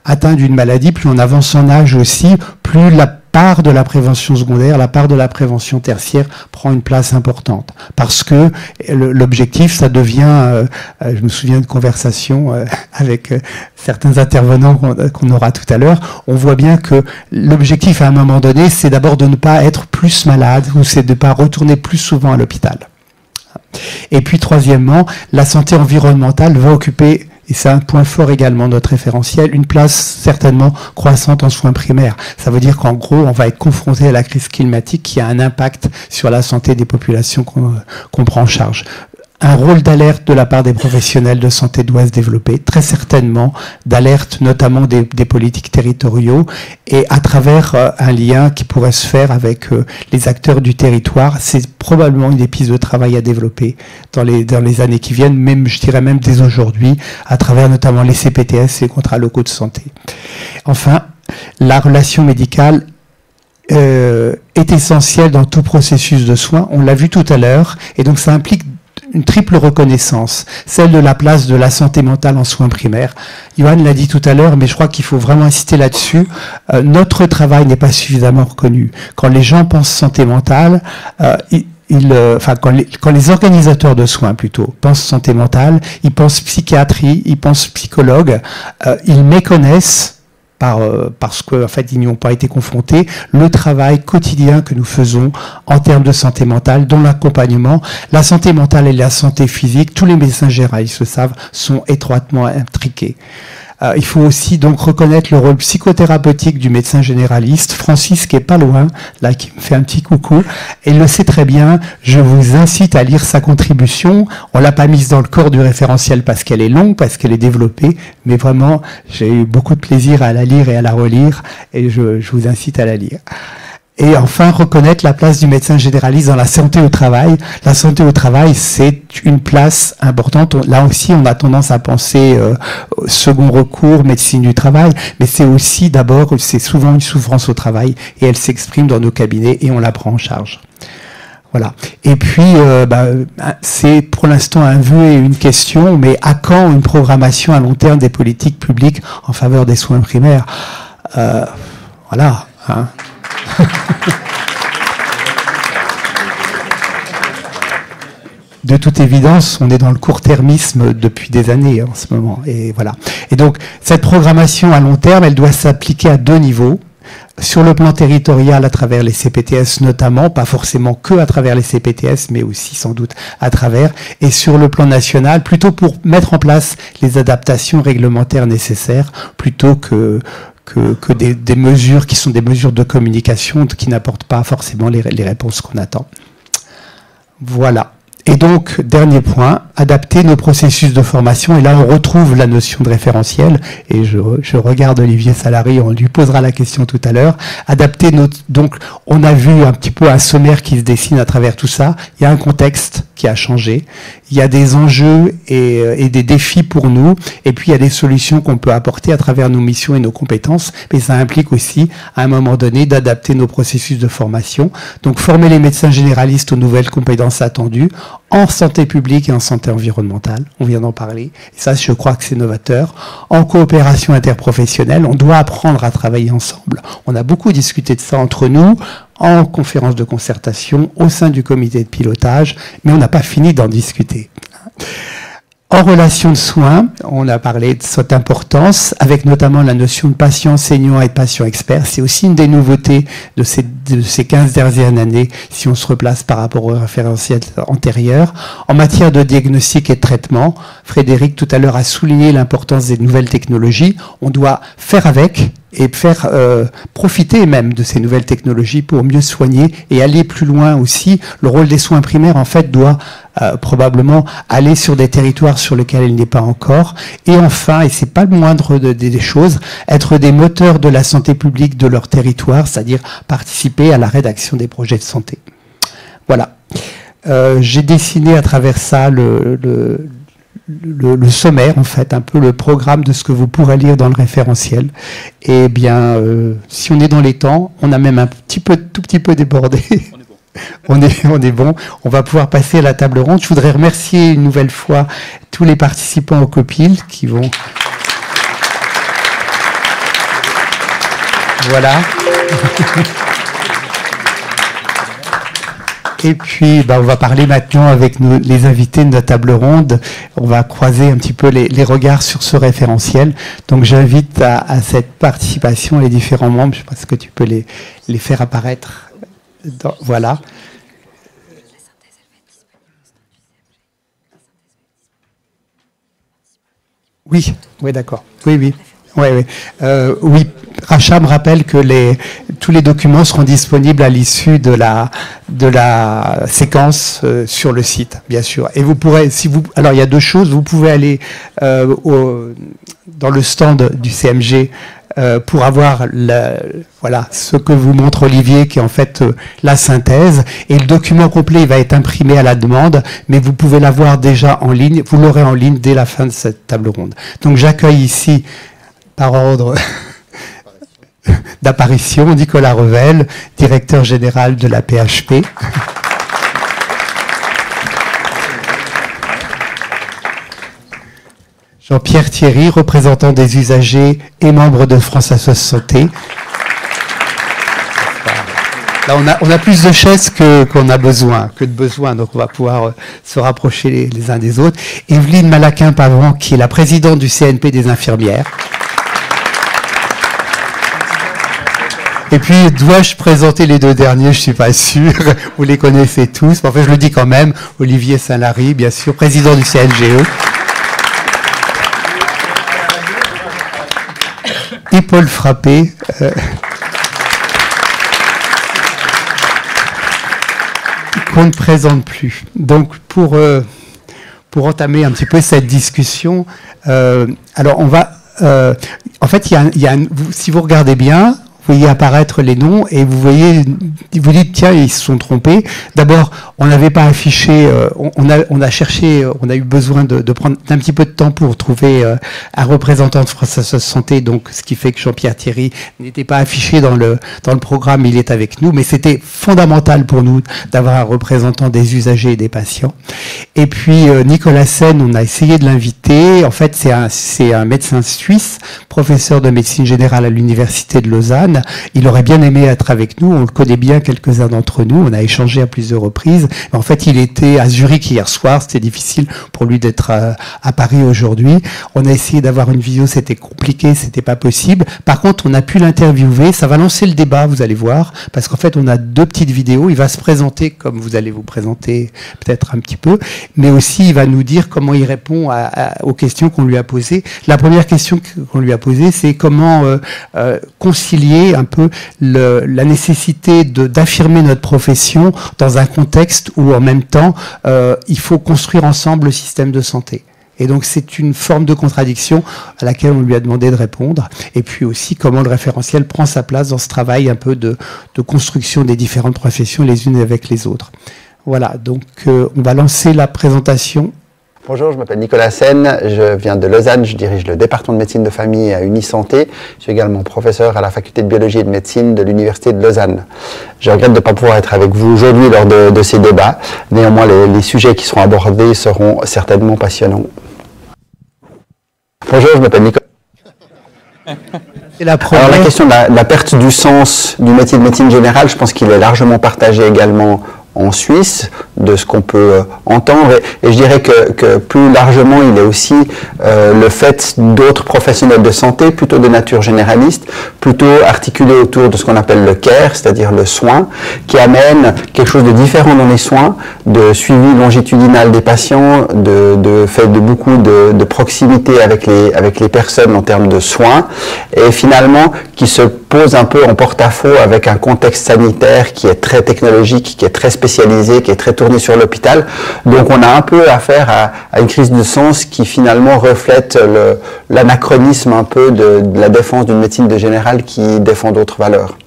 atteint d'une maladie, plus on avance en âge aussi, plus la part de la prévention secondaire, la part de la prévention tertiaire prend une place importante. Parce que l'objectif, ça devient, je me souviens de conversations avec certains intervenants qu'on aura tout à l'heure, on voit bien que l'objectif à un moment donné, c'est d'abord de ne pas être plus malade, ou c'est de ne pas retourner plus souvent à l'hôpital. Et puis troisièmement, la santé environnementale va occuper, et c'est un point fort également de notre référentiel, une place certainement croissante en soins primaires. Ça veut dire qu'en gros, on va être confronté à la crise climatique qui a un impact sur la santé des populations qu'on prend en charge. Un rôle d'alerte de la part des professionnels de santé doit se développer, très certainement, d'alerte notamment des politiques territoriaux, et à travers un lien qui pourrait se faire avec les acteurs du territoire. C'est probablement une des pistes de travail à développer dans les années qui viennent, même, je dirais même dès aujourd'hui, à travers notamment les CPTS, les contrats locaux de santé. Enfin, la relation médicale est essentielle dans tout processus de soins, on l'a vu tout à l'heure, et donc ça implique une triple reconnaissance, celle de la place de la santé mentale en soins primaires. Johan l'a dit tout à l'heure, mais je crois qu'il faut vraiment insister là-dessus. Notre travail n'est pas suffisamment reconnu. Quand les gens pensent santé mentale, quand les organisateurs de soins plutôt pensent santé mentale, ils pensent psychiatrie, ils pensent psychologue, ils méconnaissent parce qu'en fait, ils n'y ont pas été confrontés, le travail quotidien que nous faisons en termes de santé mentale, dont l'accompagnement, la santé mentale et la santé physique, tous les médecins généralistes le savent, sont étroitement intriqués. Il faut aussi donc reconnaître le rôle psychothérapeutique du médecin généraliste. Francis, qui est pas loin, là, qui me fait un petit coucou, il le sait très bien. Je vous incite à lire sa contribution. On l'a pas mise dans le corps du référentiel parce qu'elle est longue, parce qu'elle est développée, mais vraiment, j'ai eu beaucoup de plaisir à la lire et à la relire, et je vous incite à la lire. Et enfin, reconnaître la place du médecin généraliste dans la santé au travail. La santé au travail, c'est une place importante. Là aussi, on a tendance à penser second recours, médecine du travail, mais c'est aussi d'abord, c'est souvent une souffrance au travail, et elle s'exprime dans nos cabinets et on la prend en charge. Voilà. Et puis, c'est pour l'instant un vœu et une question, mais à quand une programmation à long terme des politiques publiques en faveur des soins primaires? Voilà. Hein. De toute évidence, on est dans le court-termisme depuis des années en ce moment. Et voilà. Et donc, cette programmation à long terme, elle doit s'appliquer à deux niveaux. Sur le plan territorial, à travers les CPTS notamment, pas forcément que à travers les CPTS, mais aussi sans doute à travers, et sur le plan national, plutôt pour mettre en place les adaptations réglementaires nécessaires, plutôt que des mesures qui sont des mesures de communication qui n'apportent pas forcément les réponses qu'on attend. Voilà. Et donc, dernier point, adapter nos processus de formation. Et là, on retrouve la notion de référentiel. Et je regarde Olivier Salary, on lui posera la question tout à l'heure. Adapter notre... Donc, on a vu un petit peu un sommaire qui se dessine à travers tout ça. Il y a un contexte qui a changé. Il y a des enjeux et des défis pour nous. Et puis, il y a des solutions qu'on peut apporter à travers nos missions et nos compétences. Mais ça implique aussi, à un moment donné, d'adapter nos processus de formation. Donc, former les médecins généralistes aux nouvelles compétences attendues en santé publique et en santé environnementale. On vient d'en parler. Et ça, je crois que c'est novateur. En coopération interprofessionnelle, on doit apprendre à travailler ensemble. On a beaucoup discuté de ça entre nous, en conférence de concertation, au sein du comité de pilotage, mais on n'a pas fini d'en discuter. En relation de soins, on a parlé de cette importance, avec notamment la notion de patient enseignant et de patient expert. C'est aussi une des nouveautés de ces 15 dernières années, si on se replace par rapport au référentiel antérieur. En matière de diagnostic et de traitement, Frédéric tout à l'heure a souligné l'importance des nouvelles technologies. On doit faire avec et faire profiter même de ces nouvelles technologies pour mieux soigner et aller plus loin aussi. Le rôle des soins primaires, en fait, doit probablement aller sur des territoires sur lesquels il n'est pas encore. Et enfin, et c'est pas le moindre des choses, être des moteurs de la santé publique de leur territoire, c'est-à-dire participer à la rédaction des projets de santé. Voilà. J'ai dessiné à travers ça le sommaire, en fait, un peu le programme de ce que vous pourrez lire dans le référentiel. Et bien, si on est dans les temps, on a même tout petit peu débordé. On est bon. On va pouvoir passer à la table ronde. Je voudrais remercier une nouvelle fois tous les participants au COPIL qui vont... Voilà. Et puis, on va parler maintenant avec les invités de notre table ronde. On va croiser un petit peu les regards sur ce référentiel. Donc, j'invite à cette participation les différents membres. Je pense que tu peux les faire apparaître. Voilà. Oui, d'accord. Oui. Oui, Racha me rappelle que tous les documents seront disponibles à l'issue de la séquence sur le site, bien sûr. Et vous pourrez, alors il y a deux choses. Vous pouvez aller dans le stand du CMG pour avoir ce que vous montre Olivier, qui est en fait la synthèse. Et le document complet, il va être imprimé à la demande, mais vous pouvez l'avoir déjà en ligne. Vous l'aurez en ligne dès la fin de cette table ronde. Donc j'accueille ici, par ordre d'apparition, Nicolas Revel, directeur général de la PHP. Jean-Pierre Thierry, représentant des usagers et membre de France Assos Santé. Là, on a plus de chaises qu'on a besoin, donc on va pouvoir se rapprocher les uns des autres. Evelyne Malaquin-Pavran, qui est la présidente du CNP des infirmières. Et puis, dois-je présenter les deux derniers? Je ne suis pas sûr. Vous les connaissez tous. Mais en fait, je le dis quand même. Olivier Salary, bien sûr, président du CNGE. Et Paul Frappé. Qu'on ne présente plus. Donc, pour entamer un petit peu cette discussion, alors on va... en fait, si vous regardez bien, voyez apparaître les noms et vous dites tiens, ils se sont trompés. D'abord, on n'avait pas affiché, on a cherché, on a eu besoin de prendre un petit peu de temps pour trouver un représentant de France Santé, donc ce qui fait que Jean-Pierre Thierry n'était pas affiché dans le programme, il est avec nous, mais c'était fondamental pour nous d'avoir un représentant des usagers et des patients. Et puis Nicolas Sen, on a essayé de l'inviter. En fait, c'est un médecin suisse, professeur de médecine générale à l'université de Lausanne. Il aurait bien aimé être avec nous. On le connaît bien, quelques-uns d'entre nous. On a échangé à plusieurs reprises. Mais en fait, il était à Zurich hier soir. C'était difficile pour lui d'être à Paris aujourd'hui. On a essayé d'avoir une visio. C'était compliqué. C'était pas possible. Par contre, on a pu l'interviewer. Ça va lancer le débat, vous allez voir. Parce qu'en fait, on a 2 petites vidéos. Il va se présenter comme vous allez vous présenter peut-être un petit peu. Mais aussi, il va nous dire comment il répond aux questions qu'on lui a posées. La première question qu'on lui a posée, c'est comment concilier un peu la nécessité d'affirmer notre profession dans un contexte où en même temps il faut construire ensemble le système de santé. Et donc c'est une forme de contradiction à laquelle on lui a demandé de répondre. Et puis aussi comment le référentiel prend sa place dans ce travail un peu de construction des différentes professions les unes avec les autres. Voilà, donc on va lancer la présentation.
Bonjour, je m'appelle Nicolas Sen, je viens de Lausanne, je dirige le département de médecine de famille à Unisanté. Je suis également professeur à la faculté de biologie et de médecine de l'université de Lausanne. Je regrette de ne pas pouvoir être avec vous aujourd'hui lors de ces débats. Néanmoins, les sujets qui seront abordés seront certainement passionnants. Bonjour, je m'appelle Nicolas. Alors la question de la perte du sens du métier de médecine générale, je pense qu'il est largement partagé également en Suisse, de ce qu'on peut entendre. Et je dirais que plus largement, il est aussi le fait d'autres professionnels de santé, plutôt de nature généraliste, plutôt articulés autour de ce qu'on appelle le care, c'est-à-dire le soin, qui amène quelque chose de différent dans les soins, de suivi longitudinal des patients, de fait de beaucoup de proximité avec les personnes en termes de soins, et finalement qui se pose un peu en porte-à-faux avec un contexte sanitaire qui est très technologique, qui est très spécialisé, qui est très tourné sur l'hôpital. Donc on a un peu affaire à une crise de sens qui finalement reflète l'anachronisme un peu de la défense d'une médecine de générale qui défend d'autres valeurs.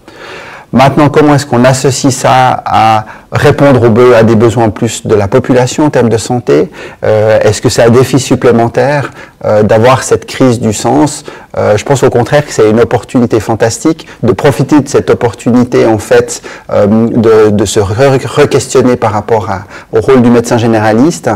Maintenant, comment est-ce qu'on associe ça à répondre à des besoins plus de la population en termes de santé? Est-ce que c'est un défi supplémentaire d'avoir cette crise du sens? Je pense au contraire que c'est une opportunité fantastique de profiter de cette opportunité en fait de se re-questionner par rapport au rôle du médecin généraliste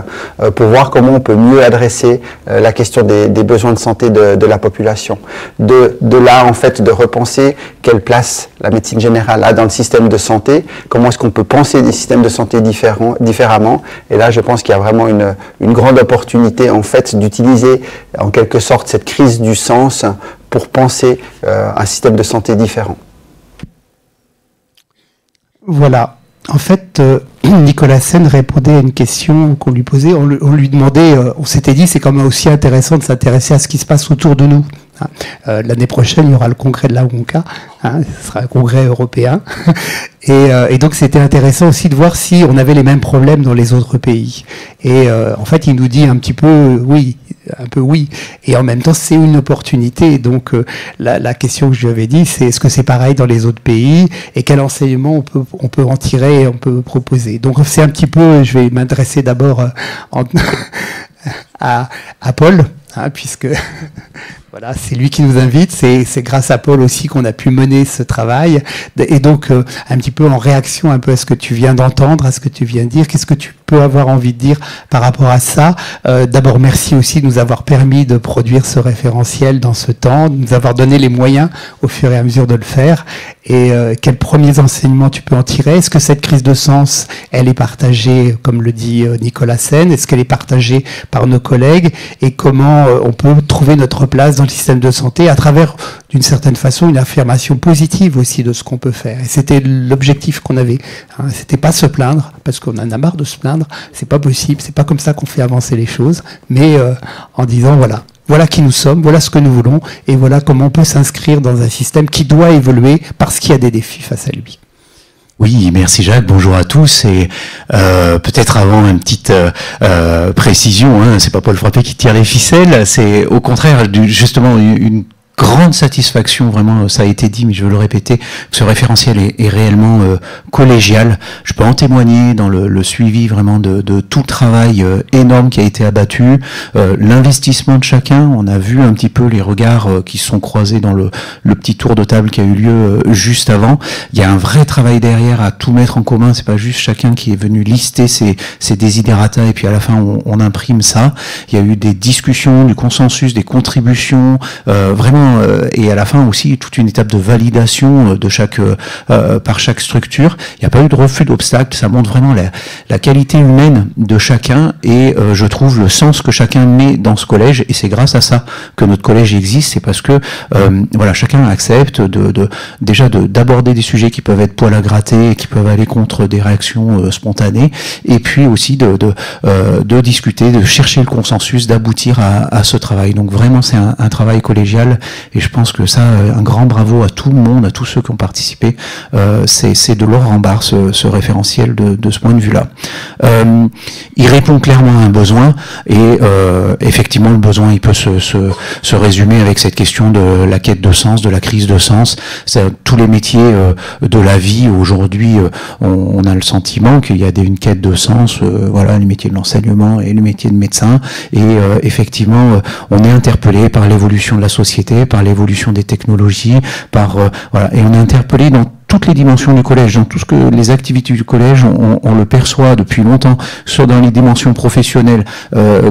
pour voir comment on peut mieux adresser la question des besoins de santé de la population. De là en fait de repenser quelle place la médecine générale a dans le système de santé, comment est-ce qu'on peut penser des systèmes de santé différemment. Et là, je pense qu'il y a vraiment une grande opportunité en fait d'utiliser en quelque sorte cette crise du sens pour penser un système de santé différent.
Voilà. En fait, Nicolas Sen répondait à une question qu'on lui posait. On lui demandait, on s'était dit, c'est quand même aussi intéressant de s'intéresser à ce qui se passe autour de nous. L'année prochaine, il y aura le congrès de la WONCA, ce sera un congrès européen. Et donc, c'était intéressant aussi de voir si on avait les mêmes problèmes dans les autres pays. Et en fait, il nous dit un petit peu oui, et en même temps c'est une opportunité. Donc la question que je lui avais dit, c'est est-ce que c'est pareil dans les autres pays et quel enseignement on peut en tirer et on peut proposer. Donc c'est un petit peu, je vais m'adresser d'abord à Paul, puisque voilà, c'est lui qui nous invite, c'est grâce à Paul aussi qu'on a pu mener ce travail. Et donc, un petit peu en réaction un peu à ce que tu viens d'entendre, à ce que tu viens de dire, qu'est-ce que tu peux avoir envie de dire par rapport à ça? D'abord, merci aussi de nous avoir permis de produire ce référentiel dans ce temps, de nous avoir donné les moyens au fur et à mesure de le faire. Et quels premiers enseignements tu peux en tirer? Est-ce que cette crise de sens, elle est partagée, comme le dit Nicolas Sen? Est-ce qu'elle est partagée par nos collègues? Et comment on peut trouver notre place dans le système de santé à travers, d'une certaine façon, une affirmation positive aussi de ce qu'on peut faire. Et c'était l'objectif qu'on avait. C'était pas se plaindre, parce qu'on en a marre de se plaindre. C'est pas possible, c'est pas comme ça qu'on fait avancer les choses. Mais en disant voilà qui nous sommes, voilà ce que nous voulons, et voilà comment on peut s'inscrire dans un système qui doit évoluer parce qu'il y a des défis face à lui.
Oui, merci Jacques, bonjour à tous, et peut-être avant une petite précision, c'est pas Paul Frappé qui tire les ficelles, c'est au contraire justement une grande satisfaction, vraiment, ça a été dit, mais je veux le répéter, que ce référentiel est réellement collégial. Je peux en témoigner dans le suivi vraiment de tout le travail énorme qui a été abattu, l'investissement de chacun. On a vu un petit peu les regards qui se sont croisés dans le petit tour de table qui a eu lieu juste avant. Il y a un vrai travail derrière à tout mettre en commun. C'est pas juste chacun qui est venu lister ses desiderata et puis à la fin on imprime ça. Il y a eu des discussions, du consensus, des contributions, vraiment, et à la fin aussi toute une étape de validation de par chaque structure. Il n'y a pas eu de refus d'obstacles. Ça montre vraiment la qualité humaine de chacun et je trouve le sens que chacun met dans ce collège, et c'est grâce à ça que notre collège existe. C'est parce que voilà, chacun accepte déjà d'aborder des sujets qui peuvent être poil à gratter et qui peuvent aller contre des réactions spontanées, et puis aussi de discuter, de chercher le consensus, d'aboutir à ce travail. Donc vraiment c'est un travail collégial, et je pense que ça, un grand bravo à tout le monde, à tous ceux qui ont participé. C'est de l'or en barre ce référentiel de ce point de vue-là. Il répond clairement à un besoin, et effectivement le besoin il peut se résumer avec cette question de la quête de sens, de la crise de sens. Tous les métiers de la vie aujourd'hui, on a le sentiment qu'il y a une quête de sens, voilà, les métiers de l'enseignement et le métier de médecin, et effectivement on est interpellé par l'évolution de la société, par l'évolution des technologies, voilà, et on est interpellé dans toutes les dimensions du collège, dans tout ce que les activités du collège, on le perçoit depuis longtemps, soit dans les dimensions professionnelles,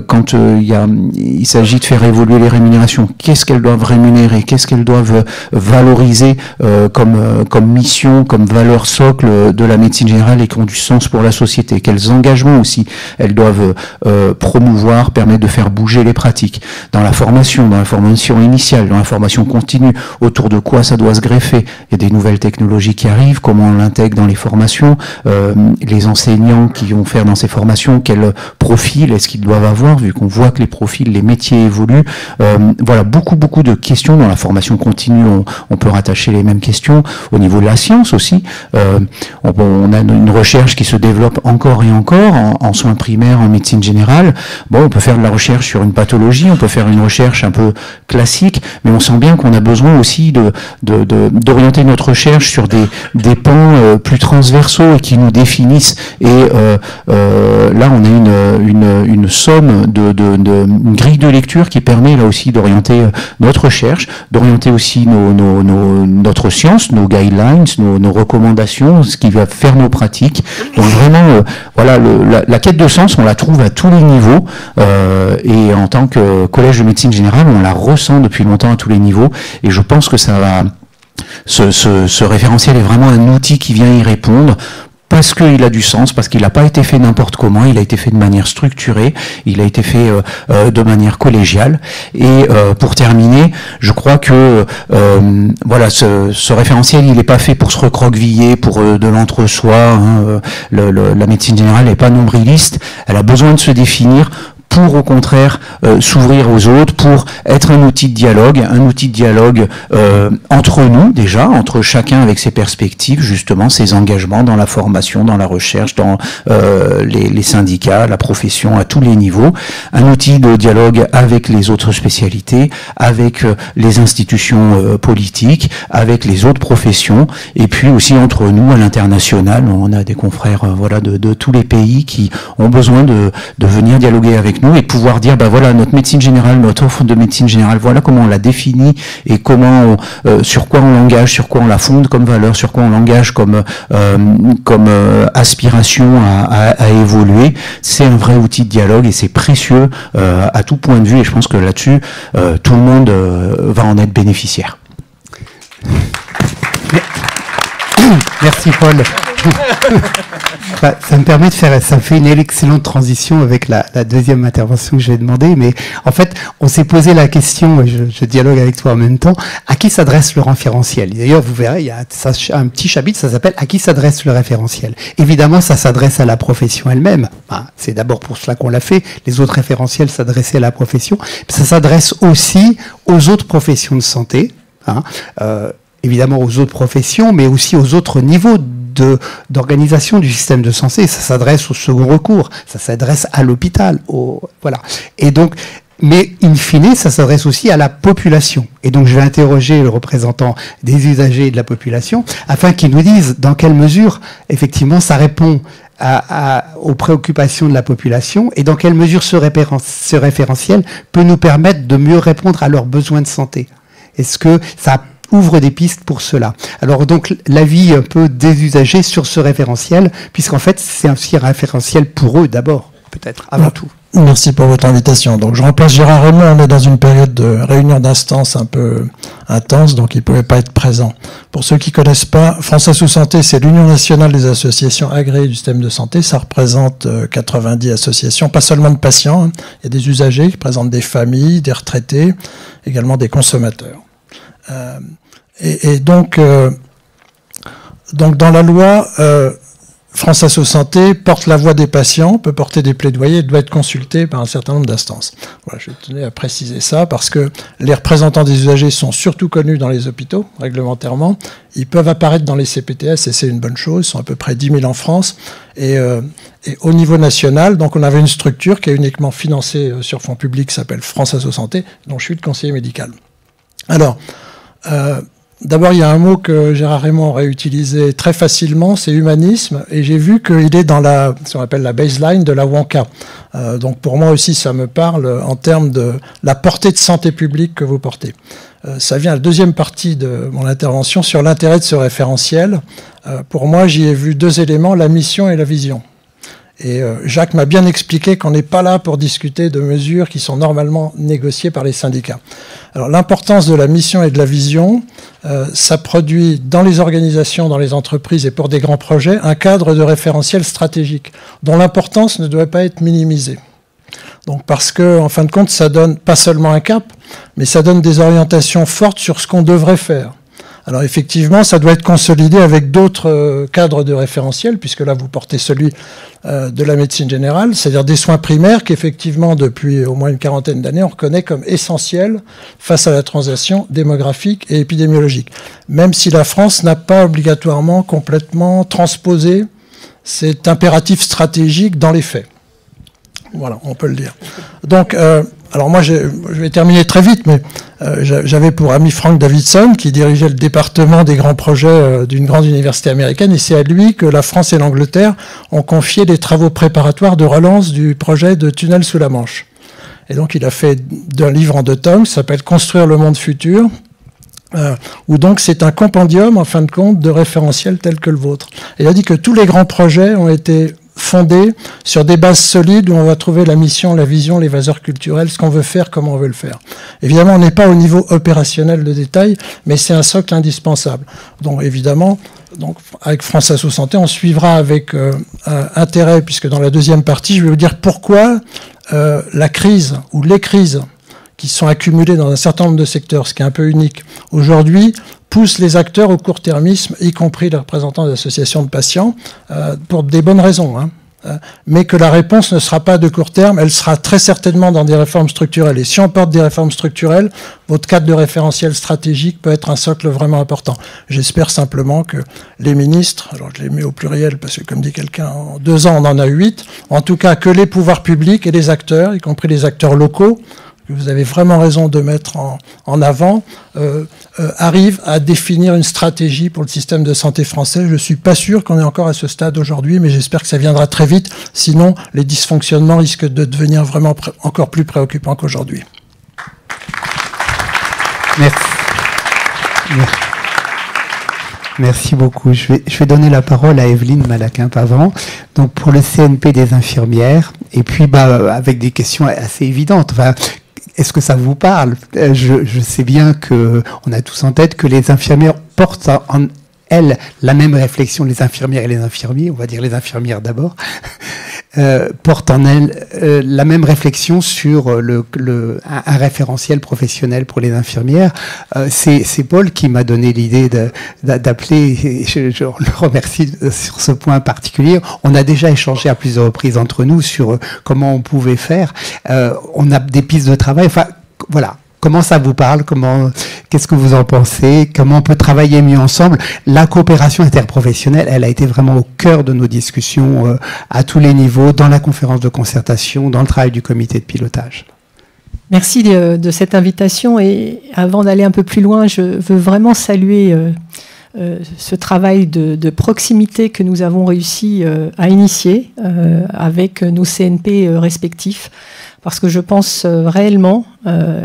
quand il s'agit de faire évoluer les rémunérations, qu'est-ce qu'elles doivent rémunérer, qu'est-ce qu'elles doivent valoriser comme mission, comme valeur socle de la médecine générale et qui ont du sens pour la société, quels engagements aussi elles doivent promouvoir, permettre de faire bouger les pratiques, dans la formation initiale, dans la formation continue, autour de quoi ça doit se greffer. Il y a des nouvelles technologies qui arrivent, comment on l'intègre dans les formations, les enseignants qui vont faire dans ces formations, quel profil est-ce qu'ils doivent avoir, vu qu'on voit que les profils, les métiers évoluent. Voilà, beaucoup de questions dans la formation continue, on peut rattacher les mêmes questions. Au niveau de la science aussi, on a une recherche qui se développe encore et encore en soins primaires, en médecine générale. Bon, on peut faire de la recherche sur une pathologie, on peut faire une recherche un peu classique, mais on sent bien qu'on a besoin aussi d'orienter notre recherche sur des pans plus transversaux et qui nous définissent. Et là, on a une somme une grille de lecture qui permet là aussi d'orienter notre recherche, d'orienter aussi notre science, nos guidelines, nos recommandations, ce qui va faire nos pratiques. Donc vraiment, voilà, la quête de sens, on la trouve à tous les niveaux, et en tant que collège de médecine générale, on la ressent depuis longtemps à tous les niveaux, et je pense que ça va. Ce référentiel est vraiment un outil qui vient y répondre, parce qu'il a du sens, parce qu'il n'a pas été fait n'importe comment, il a été fait de manière structurée, il a été fait de manière collégiale. Et pour terminer, je crois que voilà, ce référentiel, il n'est pas fait pour se recroqueviller, pour de l'entre-soi. Hein, la médecine générale n'est pas nombriliste, elle a besoin de se définir pour au contraire s'ouvrir aux autres, pour être un outil de dialogue entre nous déjà, entre chacun avec ses perspectives, justement, ses engagements dans la formation, dans la recherche, dans les syndicats, la profession à tous les niveaux, un outil de dialogue avec les autres spécialités, avec les institutions politiques, avec les autres professions, et puis aussi entre nous à l'international. On a des confrères voilà, de tous les pays qui ont besoin de venir dialoguer avec nous et pouvoir dire, bah voilà, notre médecine générale, notre offre de médecine générale, voilà comment on la définit et comment sur quoi on l'engage, sur quoi on la fonde comme valeur, sur quoi on l'engage comme aspiration à évoluer. C'est un vrai outil de dialogue et c'est précieux à tout point de vue, et je pense que là-dessus, tout le monde va en être bénéficiaire.
Merci Paul. Ça me permet de faire, ça fait une excellente transition avec la deuxième intervention que je vais demander. Mais en fait, on s'est posé la question, et je dialogue avec toi en même temps, à qui s'adresse le référentiel? D'ailleurs, vous verrez, il y a un petit chapitre, ça s'appelle à qui s'adresse le référentiel. Évidemment, ça s'adresse à la profession elle-même. Enfin, c'est d'abord pour cela qu'on l'a fait. Les autres référentiels s'adressaient à la profession. Ça s'adresse aussi aux autres professions de santé. Hein, évidemment aux autres professions, mais aussi aux autres niveaux d'organisation du système de santé. Ça s'adresse au second recours, ça s'adresse à l'hôpital, voilà. Et donc, mais in fine, ça s'adresse aussi à la population. Et donc, je vais interroger le représentant des usagers de la population afin qu'ils nous disent dans quelle mesure, effectivement, ça répond aux préoccupations de la population et dans quelle mesure ce référentiel peut nous permettre de mieux répondre à leurs besoins de santé. Est-ce que ça ouvre des pistes pour cela? Alors donc l'avis un peu des usagers sur ce référentiel, puisqu'en fait c'est aussi un référentiel pour eux d'abord, peut-être, avant tout.
Merci pour votre invitation. Donc je remplace Gérard Raymond, on est dans une période de réunion d'instances un peu intense, donc il ne pouvait pas être présent. Pour ceux qui ne connaissent pas, France Asso Santé, c'est l'Union nationale des associations agréées du système de santé. Ça représente 90 associations, pas seulement de patients, hein. Il y a des usagers qui représentent des familles, des retraités, également des consommateurs. Donc dans la loi, France Asso Santé porte la voix des patients, peut porter des plaidoyers, doit être consulté par un certain nombre d'instances. Voilà, je tenais à préciser ça parce que les représentants des usagers sont surtout connus dans les hôpitaux, réglementairement. Ils peuvent apparaître dans les CPTS et c'est une bonne chose. Ils sont à peu près 10 000 en France. Et au niveau national, donc on avait une structure qui est uniquement financée sur fonds publics, qui s'appelle France Asso Santé, dont je suis le conseiller médical. Alors, d'abord, il y a un mot que Gérard Raymond aurait utilisé très facilement, c'est humanisme, et j'ai vu qu'il est dans ce qu'on appelle la baseline de la WONCA. Donc pour moi aussi, ça me parle en termes de la portée de santé publique que vous portez. Ça vient à la deuxième partie de mon intervention sur l'intérêt de ce référentiel. Pour moi, j'y ai vu deux éléments, la mission et la vision. Et Jacques m'a bien expliqué qu'on n'est pas là pour discuter de mesures qui sont normalement négociées par les syndicats. Alors l'importance de la mission et de la vision, ça produit dans les organisations, dans les entreprises et pour des grands projets, un cadre de référentiel stratégique dont l'importance ne doit pas être minimisée. Donc parce que, en fin de compte, ça donne pas seulement un cap, mais ça donne des orientations fortes sur ce qu'on devrait faire. Alors effectivement, ça doit être consolidé avec d'autres cadres de référentiel, puisque là, vous portez celui de la médecine générale, c'est-à-dire des soins primaires qu'effectivement, depuis au moins une quarantaine d'années, on reconnaît comme essentiels face à la transition démographique et épidémiologique. Même si la France n'a pas obligatoirement complètement transposé cet impératif stratégique dans les faits. Voilà, on peut le dire. Donc, alors moi, je vais terminer très vite, mais j'avais pour ami Frank Davidson, qui dirigeait le département des grands projets d'une grande université américaine, et c'est à lui que la France et l'Angleterre ont confié les travaux préparatoires de relance du projet de tunnel sous la Manche. Et donc, il a fait d'un livre en 2 tomes, qui s'appelle « Construire le monde futur », où donc c'est un compendium, en fin de compte, de référentiels tels que le vôtre. Et il a dit que tous les grands projets ont été fondé sur des bases solides où on va trouver la mission, la vision, les valeurs culturelles, ce qu'on veut faire, comment on veut le faire. Évidemment, on n'est pas au niveau opérationnel de détail, mais c'est un socle indispensable. Donc évidemment, avec France Asso Santé, on suivra avec intérêt, puisque dans la deuxième partie, je vais vous dire pourquoi la crise ou les crises qui sont accumulées dans un certain nombre de secteurs, ce qui est un peu unique aujourd'hui, pousse les acteurs au court-termisme, y compris les représentants des associations de patients, pour des bonnes raisons. Hein. Mais que la réponse ne sera pas de court terme, elle sera très certainement dans des réformes structurelles. Et si on porte des réformes structurelles, votre cadre de référentiel stratégique peut être un socle vraiment important. J'espère simplement que les ministres, alors je les mets au pluriel parce que comme dit quelqu'un, en 2 ans on en a 8, en tout cas que les pouvoirs publics et les acteurs, y compris les acteurs locaux, que vous avez vraiment raison de mettre en avant, arrive à définir une stratégie pour le système de santé français. Je ne suis pas sûr qu'on est encore à ce stade aujourd'hui, mais j'espère que ça viendra très vite. Sinon, les dysfonctionnements risquent de devenir vraiment encore plus préoccupants qu'aujourd'hui.
Merci. Merci beaucoup. Je vais donner la parole à Evelyne Malaquin-Pavant, donc pour le CNP des infirmières, et puis avec des questions assez évidentes. Enfin, est-ce que ça vous parle? Je sais bien qu'on a tous en tête que les infirmières portent en elles la même réflexion, les infirmières et les infirmiers, on va dire les infirmières d'abord, portent en elles la même réflexion sur un référentiel professionnel pour les infirmières. C'est Paul qui m'a donné l'idée d'appeler, et je le remercie sur ce point particulier. On a déjà échangé à plusieurs reprises entre nous sur comment on pouvait faire. On a des pistes de travail, enfin voilà. Comment ça vous parle? Qu'est-ce que vous en pensez? Comment on peut travailler mieux ensemble? La coopération interprofessionnelle, elle a été vraiment au cœur de nos discussions à tous les niveaux, dans la conférence de concertation, dans le travail du comité de pilotage.
Merci de cette invitation. Et avant d'aller un peu plus loin, je veux vraiment saluer ce travail de proximité que nous avons réussi à initier avec nos CNP respectifs. Parce que je pense réellement,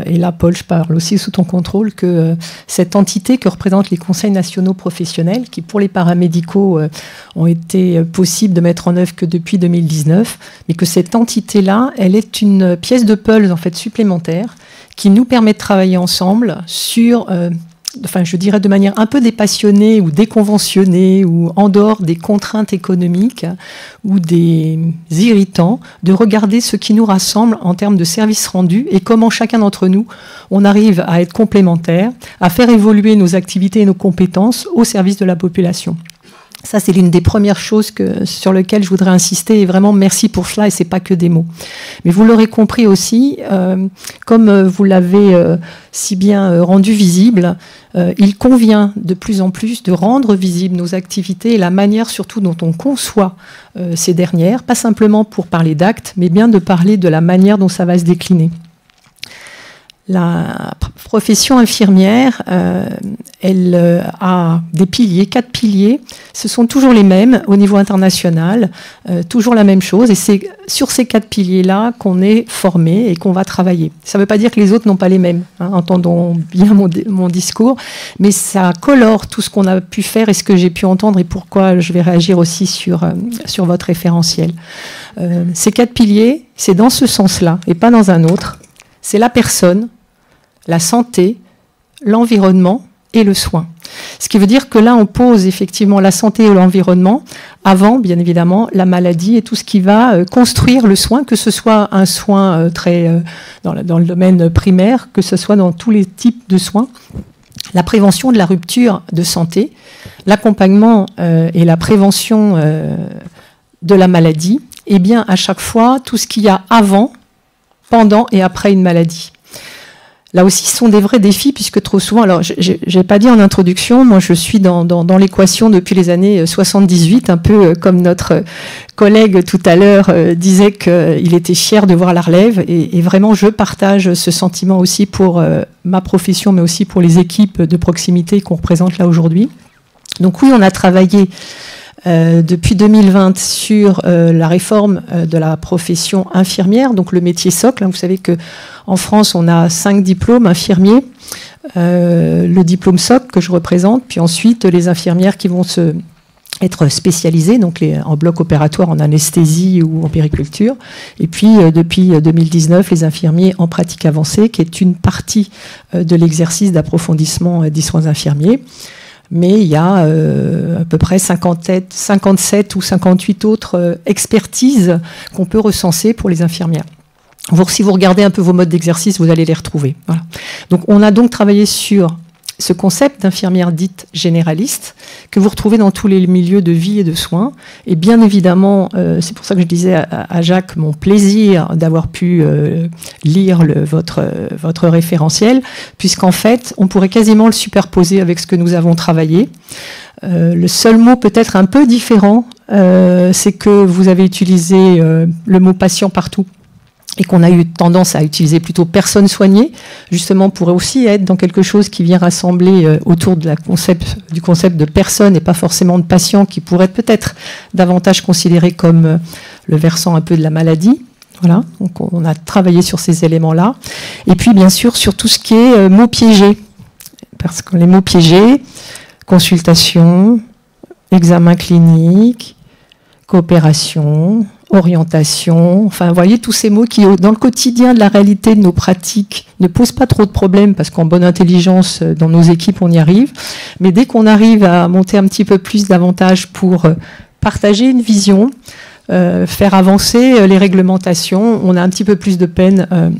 et là Paul, je parle aussi sous ton contrôle, que cette entité que représentent les conseils nationaux professionnels, qui pour les paramédicaux ont été possibles de mettre en œuvre que depuis 2019, mais que cette entité-là, elle est une pièce de puzzle en fait supplémentaire qui nous permet de travailler ensemble sur... enfin, je dirais de manière un peu dépassionnée ou déconventionnée ou en dehors des contraintes économiques ou des irritants, de regarder ce qui nous rassemble en termes de services rendus et comment chacun d'entre nous, on arrive à être complémentaires, à faire évoluer nos activités et nos compétences au service de la population. Ça, c'est l'une des premières choses sur lesquelles je voudrais insister. Et vraiment, merci pour cela. Et c'est pas que des mots. Mais vous l'aurez compris aussi, comme vous l'avez si bien rendu visible, il convient de plus en plus de rendre visibles nos activités et la manière surtout dont on conçoit ces dernières. Pas simplement pour parler d'actes, mais bien de parler de la manière dont ça va se décliner. La profession infirmière, elle a des piliers, 4 piliers. Ce sont toujours les mêmes au niveau international, toujours la même chose. Et c'est sur ces 4 piliers-là qu'on est formé et qu'on va travailler. Ça ne veut pas dire que les autres n'ont pas les mêmes, hein, entendons bien mon discours, mais ça colore tout ce qu'on a pu faire et ce que j'ai pu entendre et pourquoi je vais réagir aussi sur votre référentiel. Ces 4 piliers, c'est dans ce sens-là et pas dans un autre. C'est la personne, la santé, l'environnement et le soin. Ce qui veut dire que là, on pose effectivement la santé et l'environnement avant, bien évidemment, la maladie et tout ce qui va construire le soin, que ce soit un soin dans le domaine primaire, que ce soit dans tous les types de soins. La prévention de la rupture de santé, l'accompagnement et la prévention de la maladie, et bien à chaque fois, tout ce qu'il y a avant, pendant et après une maladie. Là aussi, ce sont des vrais défis, puisque trop souvent, alors je n'ai pas dit en introduction, moi je suis dans l'équation depuis les années 78, un peu comme notre collègue tout à l'heure disait qu'il était fier de voir la relève, et vraiment je partage ce sentiment aussi pour ma profession, mais aussi pour les équipes de proximité qu'on représente là aujourd'hui. Donc oui, on a travaillé depuis 2020 sur la réforme de la profession infirmière, donc le métier socle. Vous savez qu'en France, on a 5 diplômes infirmiers, le diplôme socle que je représente, puis ensuite les infirmières qui vont être spécialisées, donc en bloc opératoire, en anesthésie ou en périculture, et puis depuis 2019, les infirmiers en pratique avancée, qui est une partie de l'exercice d'approfondissement des soins infirmiers. Mais il y a à peu près 57 ou 58 autres expertises qu'on peut recenser pour les infirmières. Si vous regardez un peu vos modes d'exercice, vous allez les retrouver. Voilà. Donc, on a donc travaillé sur ce concept d'infirmière dite généraliste que vous retrouvez dans tous les milieux de vie et de soins. Et bien évidemment, c'est pour ça que je disais à Jacques mon plaisir d'avoir pu lire votre référentiel, puisqu'en fait, on pourrait quasiment le superposer avec ce que nous avons travaillé. Le seul mot peut-être un peu différent, c'est que vous avez utilisé le mot patient partout, et qu'on a eu tendance à utiliser plutôt personne soignée, justement pour aussi être dans quelque chose qui vient rassembler autour du concept de personne et pas forcément de patient, qui pourrait être peut-être davantage considéré comme le versant un peu de la maladie. Voilà, donc on a travaillé sur ces éléments-là. Et puis bien sûr sur tout ce qui est mots piégés, parce que les mots piégés, consultation, examen clinique, coopération, orientation, enfin, vous voyez tous ces mots qui, dans le quotidien de la réalité de nos pratiques, ne posent pas trop de problèmes parce qu'en bonne intelligence, dans nos équipes, on y arrive. Mais dès qu'on arrive à monter un petit peu plus davantage pour partager une vision, faire avancer les réglementations, on a un petit peu plus de peine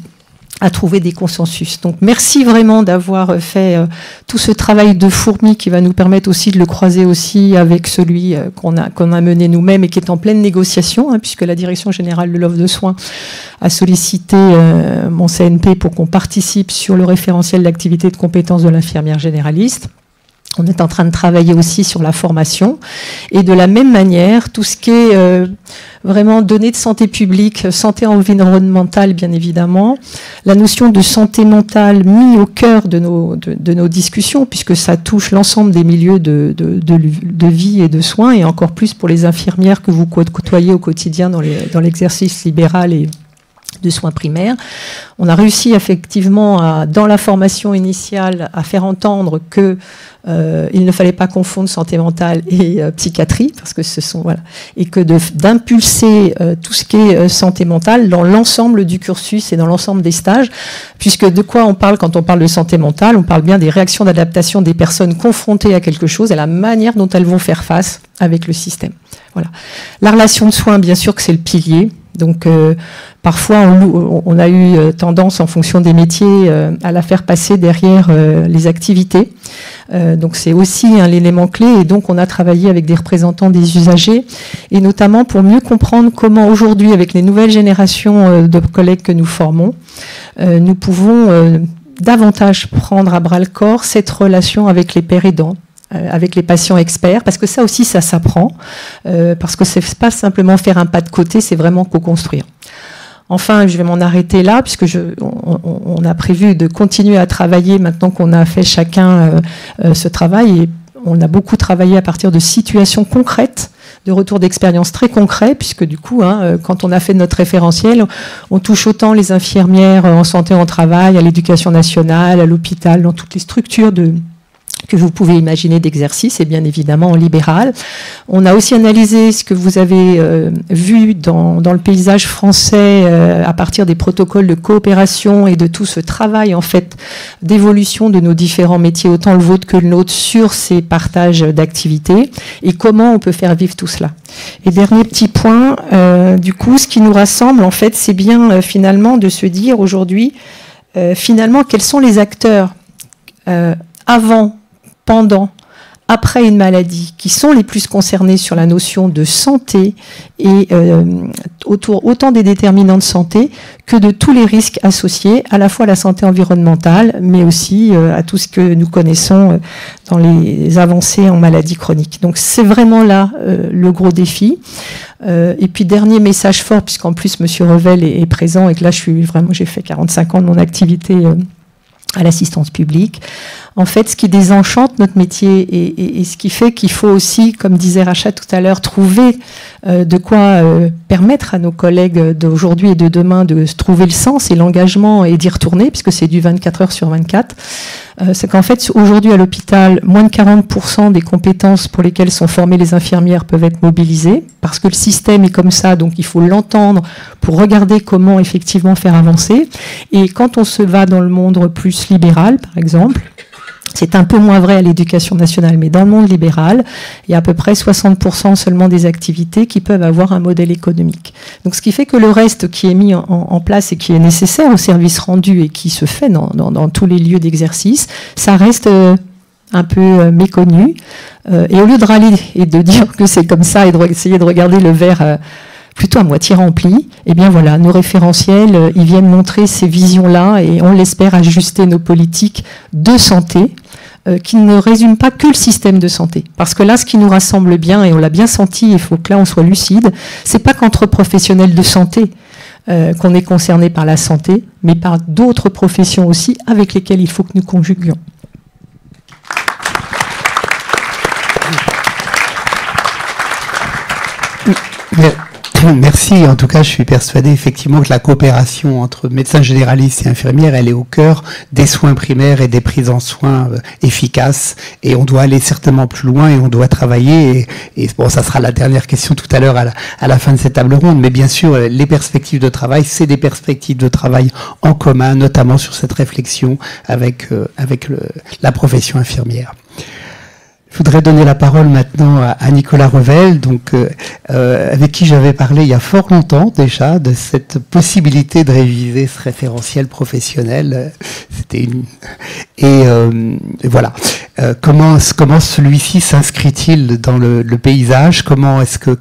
à trouver des consensus. Donc merci vraiment d'avoir fait tout ce travail de fourmi qui va nous permettre aussi de le croiser aussi avec celui qu'on a mené nous-mêmes et qui est en pleine négociation, hein, puisque la Direction générale de l'offre de soins a sollicité mon CNP pour qu'on participe sur le référentiel d'activité de compétences de l'infirmière généraliste. On est en train de travailler aussi sur la formation. Et de la même manière, tout ce qui est vraiment données de santé publique, santé environnementale, bien évidemment, la notion de santé mentale mise au cœur de nos discussions, puisque ça touche l'ensemble des milieux de vie et de soins, et encore plus pour les infirmières que vous côtoyez au quotidien dans l'exercice libéral et de soins primaires. On a réussi effectivement, dans la formation initiale, à faire entendre que il ne fallait pas confondre santé mentale et psychiatrie, parce que ce sont et que d'impulser tout ce qui est santé mentale dans l'ensemble du cursus et dans l'ensemble des stages, puisque de quoi on parle quand on parle de santé mentale? On parle bien des réactions d'adaptation des personnes confrontées à quelque chose et la manière dont elles vont faire face avec le système. Voilà. La relation de soins, bien sûr que c'est le pilier. Donc parfois on a eu tendance en fonction des métiers à la faire passer derrière les activités. Donc c'est aussi l'élément clé, et donc on a travaillé avec des représentants des usagers, et notamment pour mieux comprendre comment aujourd'hui, avec les nouvelles générations de collègues que nous formons, nous pouvons davantage prendre à bras le corps cette relation avec les pairs aidants, avec les patients experts, parce que ça aussi, ça s'apprend, parce que c'est pas simplement faire un pas de côté, c'est vraiment co-construire. Enfin, je vais m'en arrêter là, puisque on a prévu de continuer à travailler maintenant qu'on a fait chacun ce travail, et on a beaucoup travaillé à partir de situations concrètes, de retours d'expérience très concrets, puisque du coup, quand on a fait notre référentiel, on touche autant les infirmières en santé au travail, à l'éducation nationale, à l'hôpital, dans toutes les structures que vous pouvez imaginer d'exercice, et bien évidemment en libéral. On a aussi analysé ce que vous avez vu dans le paysage français à partir des protocoles de coopération et de tout ce travail en fait d'évolution de nos différents métiers, autant le vôtre que le nôtre, sur ces partages d'activités, et comment on peut faire vivre tout cela. Et dernier petit point, du coup, ce qui nous rassemble en fait, c'est bien finalement de se dire aujourd'hui, finalement, quels sont les acteurs avant, pendant, après une maladie, qui sont les plus concernés sur la notion de santé et autour autant des déterminants de santé que de tous les risques associés à la fois à la santé environnementale, mais aussi à tout ce que nous connaissons dans les avancées en maladies chroniques. Donc c'est vraiment là le gros défi. Et puis dernier message fort, puisqu'en plus Monsieur Revel est présent, et que là j'ai fait 45 ans de mon activité à l'assistance publique. En fait, ce qui désenchante notre métier et ce qui fait qu'il faut aussi, comme disait Rachat tout à l'heure, trouver de quoi permettre à nos collègues d'aujourd'hui et de demain de trouver le sens et l'engagement et d'y retourner, puisque c'est du 24 heures sur 24, c'est qu'en fait, aujourd'hui à l'hôpital, moins de 40% des compétences pour lesquelles sont formées les infirmières peuvent être mobilisées, parce que le système est comme ça, donc il faut l'entendre pour regarder comment effectivement faire avancer. Et quand on se va dans le monde plus libéral, par exemple, c'est un peu moins vrai à l'éducation nationale, mais dans le monde libéral, il y a à peu près 60% seulement des activités qui peuvent avoir un modèle économique. Donc ce qui fait que le reste qui est mis en place et qui est nécessaire au service rendu et qui se fait dans tous les lieux d'exercice, ça reste un peu méconnu. Et au lieu de râler et de dire que c'est comme ça et d'essayer de regarder le verre plutôt à moitié rempli, et bien voilà, nos référentiels, ils viennent montrer ces visions-là, et on l'espère ajuster nos politiques de santé, qui ne résument pas que le système de santé. Parce que là, ce qui nous rassemble bien, et on l'a bien senti, il faut que là on soit lucide, c'est pas qu'entre professionnels de santé qu'on est concerné par la santé, mais par d'autres professions aussi avec lesquelles il faut que nous conjuguions.
Merci. En tout cas, je suis persuadé effectivement que la coopération entre médecins généralistes et infirmières, elle est au cœur des soins primaires et des prises en soins efficaces. Et on doit aller certainement plus loin et on doit travailler. Et bon, ça sera la dernière question tout à l'heure à la fin de cette table ronde. Mais bien sûr, les perspectives de travail, c'est des perspectives de travail en commun, notamment sur cette réflexion avec la profession infirmière. Je voudrais donner la parole maintenant à Nicolas Revel, donc avec qui j'avais parlé il y a fort longtemps déjà de cette possibilité de réviser ce référentiel professionnel. Et voilà. Comment celui-ci s'inscrit-il dans le paysage?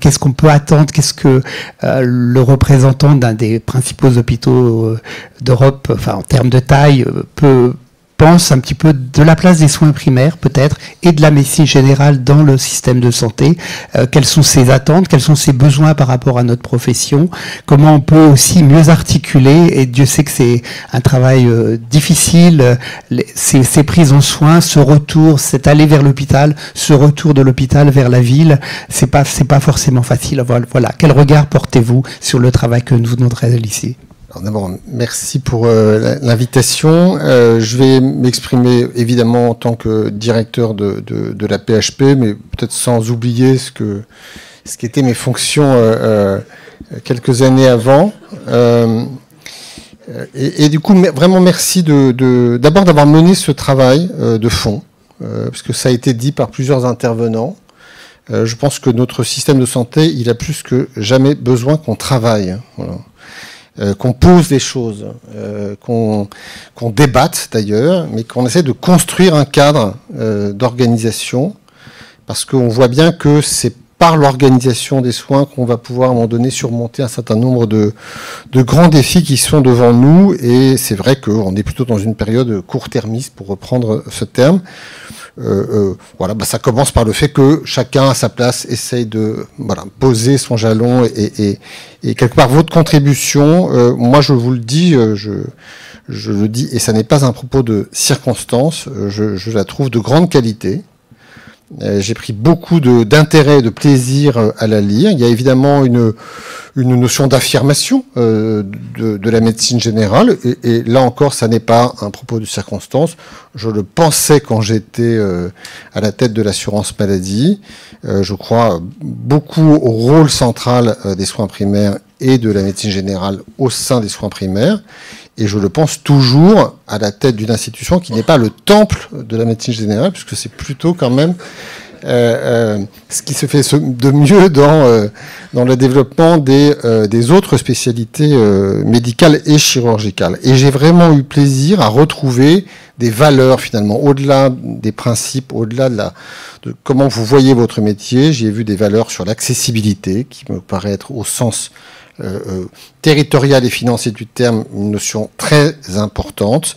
Qu'est-ce qu'on peut attendre? Qu'est-ce que le représentant d'un des principaux hôpitaux d'Europe, enfin en termes de taille, peut pense un petit peu de la place des soins primaires peut-être et de la médecine générale dans le système de santé. Quelles sont ses attentes, quels sont ses besoins par rapport à notre profession, comment on peut aussi mieux articuler, et Dieu sait que c'est un travail difficile, ces prises en soins, ce retour, cet aller vers l'hôpital, ce retour de l'hôpital vers la ville, c'est pas forcément facile. Voilà. Quel regard portez-vous sur le travail que nous venons de réaliser?
D'abord, merci pour l'invitation. Je vais m'exprimer évidemment en tant que directeur de la PHP, mais peut-être sans oublier ce qu'étaient mes fonctions quelques années avant. Et du coup, vraiment merci d'abord d'avoir mené ce travail de fond, parce que ça a été dit par plusieurs intervenants. Je pense que notre système de santé, il a plus que jamais besoin qu'on travaille. Voilà. Qu'on pose des choses, qu'on débatte d'ailleurs, mais qu'on essaie de construire un cadre d'organisation, parce qu'on voit bien que c'est par l'organisation des soins qu'on va pouvoir à un moment donné surmonter un certain nombre de grands défis qui sont devant nous, et c'est vrai qu'on est plutôt dans une période court-termiste, pour reprendre ce terme. Voilà, ça commence par le fait que chacun à sa place essaye de poser son jalon, et quelque part votre contribution, moi je vous le dis, je le dis, et ça n'est pas un propos de circonstance, je la trouve de grande qualité. J'ai pris beaucoup d'intérêt et de plaisir à la lire. Il y a évidemment une notion d'affirmation de la médecine générale, et là encore, ça n'est pas un propos de circonstance. Je le pensais quand j'étais à la tête de l'assurance maladie. Je crois beaucoup au rôle central des soins primaires et de la médecine générale au sein des soins primaires. Et je le pense toujours à la tête d'une institution qui n'est pas le temple de la médecine générale, puisque c'est plutôt quand même ce qui se fait de mieux dans le développement des autres spécialités médicales et chirurgicales. Et j'ai vraiment eu plaisir à retrouver des valeurs finalement, au-delà des principes, au-delà de comment vous voyez votre métier. J'ai vu des valeurs sur l'accessibilité, qui me paraît être au sens territorial et financier du terme, une notion très importante.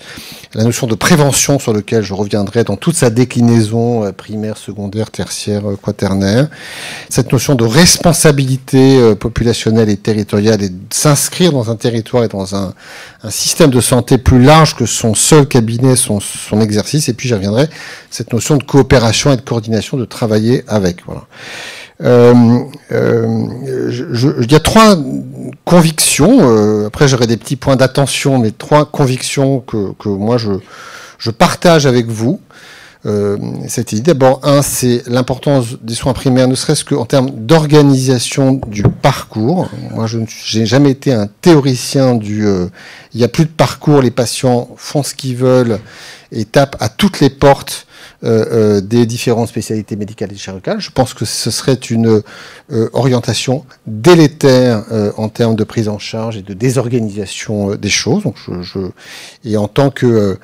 La notion de prévention, sur laquelle je reviendrai dans toute sa déclinaison primaire, secondaire, tertiaire, quaternaire. Cette notion de responsabilité populationnelle et territoriale, et de s'inscrire dans un territoire et dans un système de santé plus large que son seul cabinet, son exercice. Et puis j'y reviendrai, cette notion de coopération et de coordination, de travailler avec. Voilà. Il y a trois convictions, après j'aurai des petits points d'attention, mais trois convictions que moi je partage avec vous. Cette idée, d'abord, c'est l'importance des soins primaires, ne serait-ce qu'en termes d'organisation du parcours. Moi, je n'ai jamais été un théoricien il n'y a plus de parcours, les patients font ce qu'ils veulent et tapent à toutes les portes des différentes spécialités médicales et chirurgicales. Je pense que ce serait une orientation délétère en termes de prise en charge et de désorganisation des choses. Donc et en tant que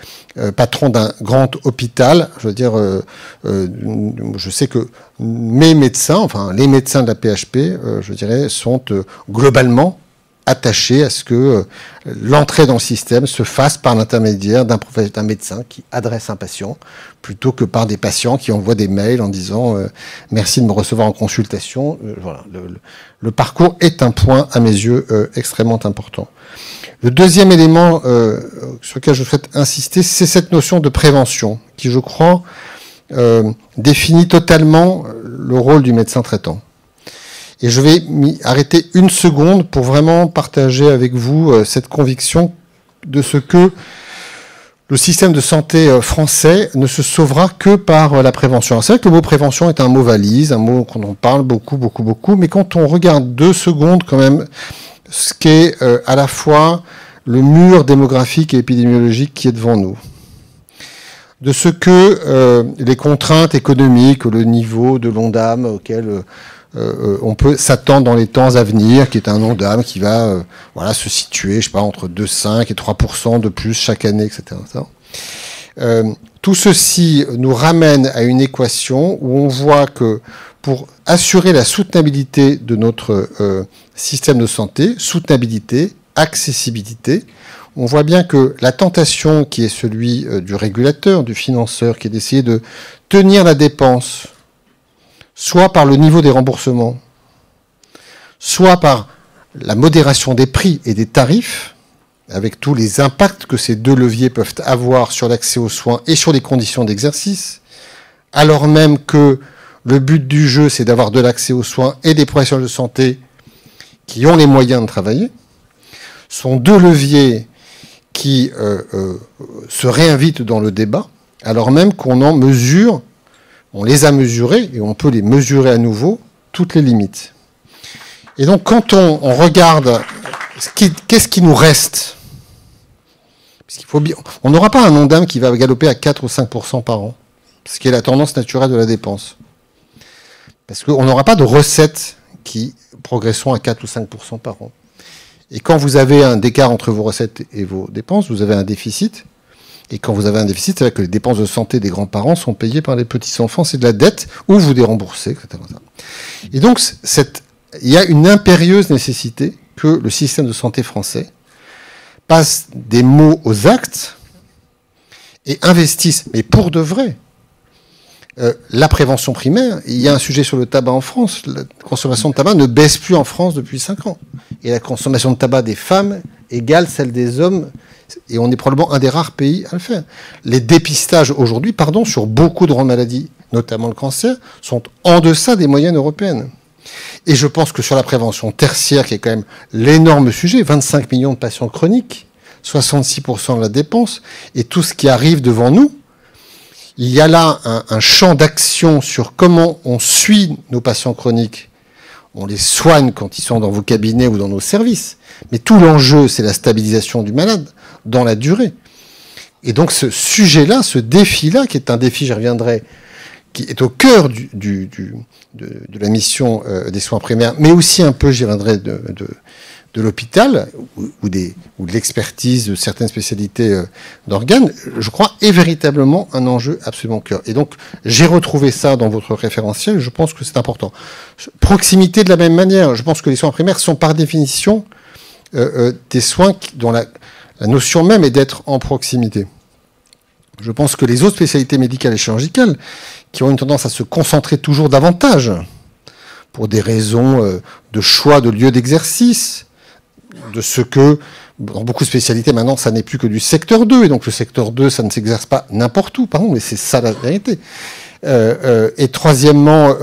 patron d'un grand hôpital, je veux dire, je sais que mes médecins, enfin les médecins de la PHP, je dirais, sont globalement attachés à ce que l'entrée dans le système se fasse par l'intermédiaire d'un médecin qui adresse un patient, plutôt que par des patients qui envoient des mails en disant merci de me recevoir en consultation. Voilà, le parcours est un point, à mes yeux, extrêmement important. Le deuxième élément sur lequel je souhaite insister, c'est cette notion de prévention, qui, je crois, définit totalement le rôle du médecin traitant. Et je vais m'y arrêter une seconde pour vraiment partager avec vous cette conviction de ce que le système de santé français ne se sauvera que par la prévention. C'est vrai que le mot prévention est un mot valise, un mot qu'on en parle beaucoup, mais quand on regarde 2 secondes quand même ce qu'est à la fois le mur démographique et épidémiologique qui est devant nous, de ce que les contraintes économiques, le niveau de l'ONDAM auquel on peut s'attendre dans les temps à venir, qui est un ONDAM qui va se situer, je sais pas, entre 2,5 et 3% de plus chaque année, etc. Tout ceci nous ramène à une équation où on voit que pour assurer la soutenabilité de notre système de santé, soutenabilité, accessibilité, on voit bien que la tentation qui est celui du régulateur, du financeur, qui est d'essayer de tenir la dépense, soit par le niveau des remboursements, soit par la modération des prix et des tarifs, avec tous les impacts que ces deux leviers peuvent avoir sur l'accès aux soins et sur les conditions d'exercice, alors même que le but du jeu, c'est d'avoir de l'accès aux soins et des professionnels de santé qui ont les moyens de travailler, sont deux leviers qui se réinvitent dans le débat, alors même qu'on en mesure, on les a mesurés, et on peut les mesurer à nouveau, toutes les limites. Et donc, quand on regarde, qu'est-ce qui nous reste? Parce qu'il faut bien, on n'aura pas un Ondam qui va galoper à 4 ou 5% par an, ce qui est la tendance naturelle de la dépense. Parce qu'on n'aura pas de recettes qui progresseront à 4 ou 5% par an. Et quand vous avez un écart entre vos recettes et vos dépenses, vous avez un déficit. Et quand vous avez un déficit, c'est-à-dire que les dépenses de santé des grands-parents sont payées par les petits-enfants, c'est de la dette, ou vous déremboursez, etc. Et donc, il y a une impérieuse nécessité que le système de santé français passe des mots aux actes et investisse, mais pour de vrai, la prévention primaire. Il y a un sujet sur le tabac en France. La consommation de tabac ne baisse plus en France depuis 5 ans. Et la consommation de tabac des femmes égale celle des hommes. Et on est probablement un des rares pays à le faire. Les dépistages aujourd'hui, sur beaucoup de grandes maladies, notamment le cancer, sont en deçà des moyennes européennes. Et je pense que sur la prévention tertiaire, qui est quand même l'énorme sujet, 25 millions de patients chroniques, 66% de la dépense, et tout ce qui arrive devant nous, il y a là un champ d'action sur comment on suit nos patients chroniques. On les soigne quand ils sont dans vos cabinets ou dans nos services. Mais tout l'enjeu, c'est la stabilisation du malade dans la durée. Et donc ce sujet-là, ce défi-là, qui est un défi, j'y reviendrai, qui est au cœur de la mission des soins primaires, mais aussi un peu, j'y reviendrai, de l'hôpital ou de l'expertise de certaines spécialités d'organes, je crois, est véritablement un enjeu absolument cœur. Et donc, j'ai retrouvé ça dans votre référentiel, je pense que c'est important. Proximité de la même manière, je pense que les soins primaires sont par définition des soins dont la notion même est d'être en proximité. Je pense que les autres spécialités médicales et chirurgicales, qui ont une tendance à se concentrer toujours davantage, pour des raisons de choix de lieu d'exercice, de ce que, dans beaucoup de spécialités, maintenant, ça n'est plus que du secteur 2, et donc le secteur 2, ça ne s'exerce pas n'importe où, pardon, mais c'est ça la vérité. Et troisièmement,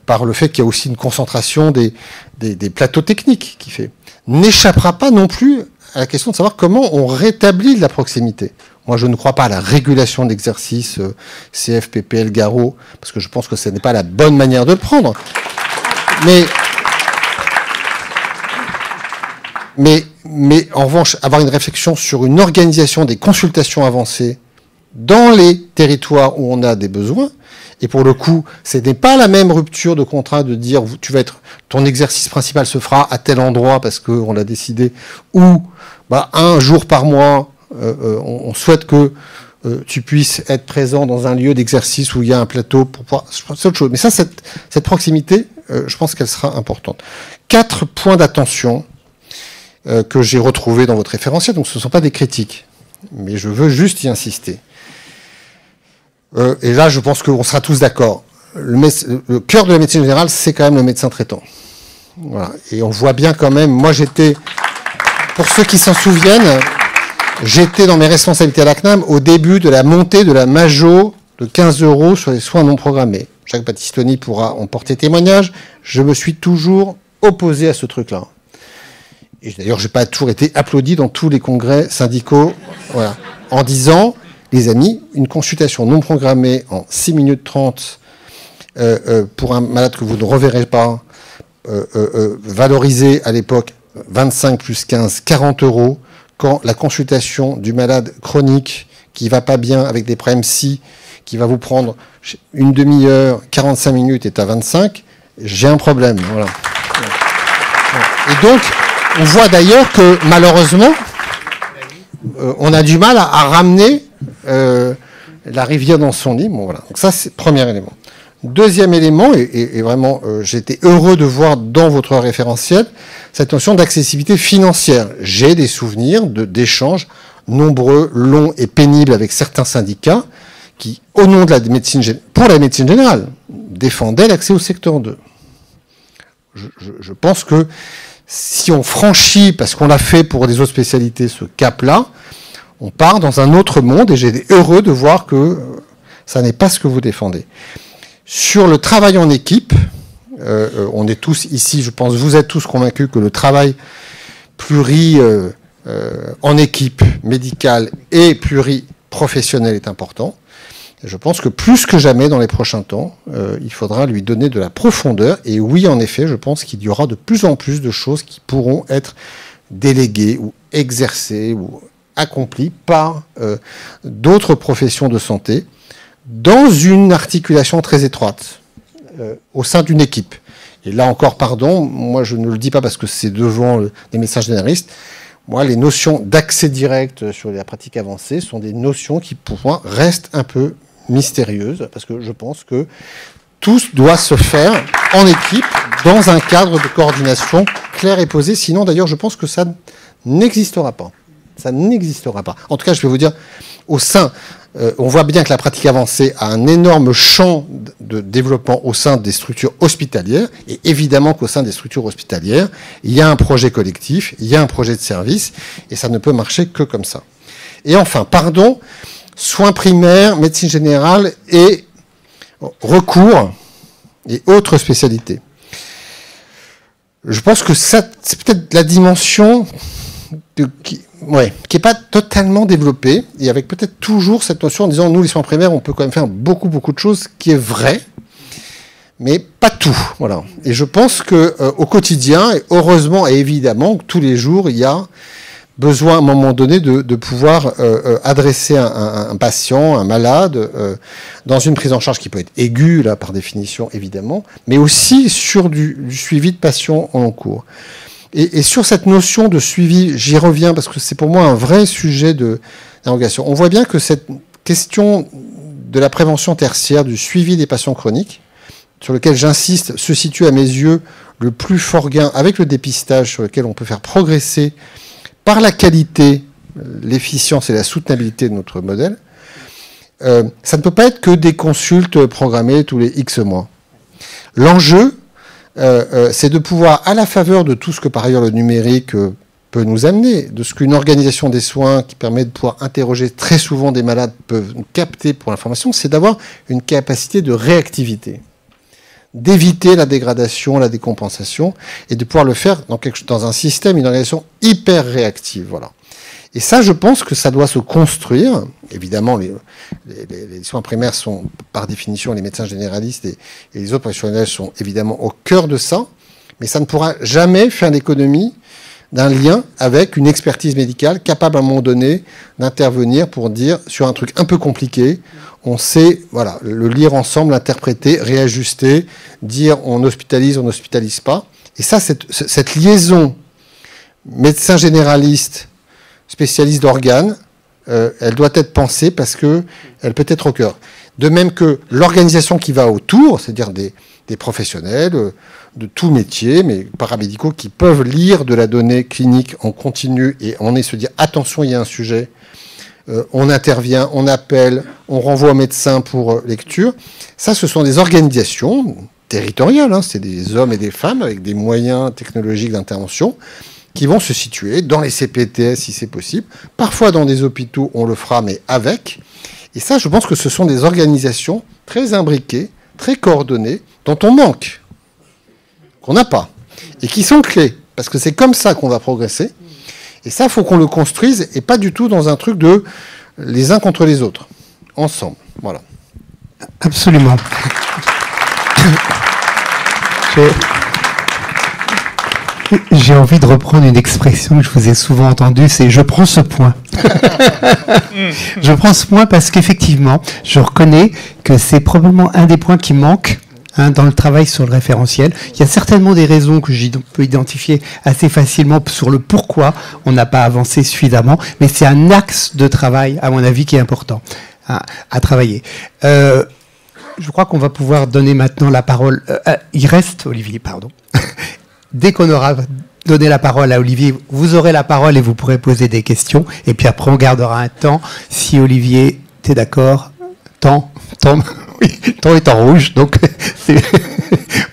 par le fait qu'il y a aussi une concentration des plateaux techniques qui fait. N'échappera pas non plus à la question de savoir comment on rétablit de la proximité. Moi, je ne crois pas à la régulation d'exercice, CF, PPL, Garot, parce que je pense que ce n'est pas la bonne manière de le prendre. Mais en revanche, avoir une réflexion sur une organisation des consultations avancées dans les territoires où on a des besoins, et pour le coup, ce n'est pas la même rupture de contrat de dire ton exercice principal se fera à tel endroit parce qu'on l'a décidé, ou un jour par mois, on souhaite que tu puisses être présent dans un lieu d'exercice où il y a un plateau pour pouvoir... C'est autre chose. Mais ça, cette proximité, je pense qu'elle sera importante. 4 points d'attention que j'ai retrouvés dans votre référentiel, donc ce ne sont pas des critiques, mais je veux juste y insister. Et là, je pense qu'on sera tous d'accord. Le cœur de la médecine générale, c'est quand même le médecin traitant. Voilà. Et on voit bien quand même, moi j'étais, pour ceux qui s'en souviennent, j'étais dans mes responsabilités à la CNAM au début de la montée de la majo de 15 € sur les soins non programmés. Jacques Battistoni pourra en porter témoignage. Je me suis toujours opposé à ce truc-là. Et d'ailleurs, je n'ai pas toujours été applaudi dans tous les congrès syndicaux, voilà, en disant, les amis, une consultation non programmée en 6 minutes 30 pour un malade que vous ne reverrez pas, valorisé à l'époque 25 plus 15, 40 €, quand la consultation du malade chronique qui ne va pas bien avec des problèmes psy, qui va vous prendre une demi-heure, 45 minutes est à 25, j'ai un problème. Voilà. Et donc, on voit d'ailleurs que malheureusement, on a du mal à ramener la rivière dans son lit. Bon, voilà. Donc ça, c'est le premier élément. Deuxième élément, et vraiment, j'ai été heureux de voir dans votre référentiel cette notion d'accessibilité financière. J'ai des souvenirs d'échanges nombreux, longs et pénibles avec certains syndicats qui, au nom de la médecine, pour la médecine générale, défendaient l'accès au secteur 2. Je pense que si on franchit, parce qu'on l'a fait pour des autres spécialités, ce cap-là, on part dans un autre monde, et j'ai été heureux de voir que ça n'est pas ce que vous défendez. Sur le travail en équipe, on est tous ici, je pense, vous êtes tous convaincus que le travail en équipe médicale et pluriprofessionnel est important. Et je pense que plus que jamais dans les prochains temps, il faudra lui donner de la profondeur. Et oui, en effet, je pense qu'il y aura de plus en plus de choses qui pourront être déléguées ou exercées ou accomplies par d'autres professions de santé dans une articulation très étroite au sein d'une équipe. Et là encore, pardon, moi je ne le dis pas parce que c'est devant les médecins généralistes. Moi, les notions d'accès direct sur la pratique avancée sont des notions qui, pour moi, restent un peu mystérieuses, parce que je pense que tout doit se faire en équipe, dans un cadre de coordination clair et posé. Sinon, d'ailleurs, je pense que ça n'existera pas. Ça n'existera pas. En tout cas, je vais vous dire, au sein, on voit bien que la pratique avancée a un énorme champ de développement au sein des structures hospitalières, et évidemment qu'au sein des structures hospitalières, il y a un projet collectif, il y a un projet de service, et ça ne peut marcher que comme ça. Et enfin, pardon, soins primaires, médecine générale et recours et autres spécialités. Je pense que ça, c'est peut-être la dimension qui n'est pas totalement développée, et avec peut-être toujours cette notion en disant, nous, les soins primaires, on peut quand même faire beaucoup de choses, qui est vrai, mais pas tout. Voilà. Et je pense qu'au quotidien, et heureusement et évidemment, tous les jours, il y a besoin à un moment donné de pouvoir adresser un patient, un malade, dans une prise en charge qui peut être aiguë, là, par définition, évidemment, mais aussi sur du suivi de patients en long cours. Et sur cette notion de suivi, j'y reviens parce que c'est pour moi un vrai sujet d'interrogation. On voit bien que cette question de la prévention tertiaire, du suivi des patients chroniques, sur lequel j'insiste, se situe à mes yeux le plus fort gain avec le dépistage, sur lequel on peut faire progresser par la qualité, l'efficience et la soutenabilité de notre modèle. Ça ne peut pas être que des consultes programmées tous les X mois. L'enjeu, c'est de pouvoir, à la faveur de tout ce que par ailleurs le numérique peut nous amener, de ce qu'une organisation des soins qui permet de pouvoir interroger très souvent des malades peuvent nous capter pour l'information, c'est d'avoir une capacité de réactivité, d'éviter la dégradation, la décompensation, et de pouvoir le faire dans un système, une organisation hyper réactive. Voilà. Et ça, je pense que ça doit se construire. Évidemment, les soins primaires sont, par définition, les médecins généralistes et les autres professionnels sont évidemment au cœur de ça, mais ça ne pourra jamais faire l'économie d'un lien avec une expertise médicale capable à un moment donné d'intervenir pour dire, sur un truc un peu compliqué, on sait, voilà, le lire ensemble, l'interpréter, réajuster, dire on n'hospitalise pas. Et ça, cette liaison médecin généraliste, spécialiste d'organes, elle doit être pensée parce qu'elle peut être au cœur. De même que l'organisation qui va autour, c'est-à-dire des professionnels de tout métier, mais paramédicaux, qui peuvent lire de la donnée clinique en continu et se dire attention, il y a un sujet, on intervient, on appelle, on renvoie au médecin pour lecture. Ça, ce sont des organisations territoriales, hein, c'est des hommes et des femmes avec des moyens technologiques d'intervention qui vont se situer dans les CPTS si c'est possible, parfois dans des hôpitaux, on le fera, mais avec. Et ça, je pense que ce sont des organisations très imbriquées, très coordonnées, dont on manque, qu'on n'a pas, et qui sont clés, parce que c'est comme ça qu'on va progresser. Et ça, il faut qu'on le construise, et pas du tout dans un truc de les uns contre les autres, ensemble. Voilà.
Absolument. J'ai envie de reprendre une expression que je vous ai souvent entendue, c'est « je prends ce point ». Je prends ce point parce qu'effectivement, je reconnais que c'est probablement un des points qui manque dans le travail sur le référentiel. Il y a certainement des raisons que je peux identifier assez facilement sur le pourquoi on n'a pas avancé suffisamment, mais c'est un axe de travail, à mon avis, qui est important à travailler. je crois qu'on va pouvoir donner maintenant la parole. Il reste Olivier, pardon. Dès qu'on aura donné la parole à Olivier, vous aurez la parole et vous pourrez poser des questions. Et puis après, on gardera un temps. Si Olivier, t'es d'accord, temps, oui, le temps est en rouge, donc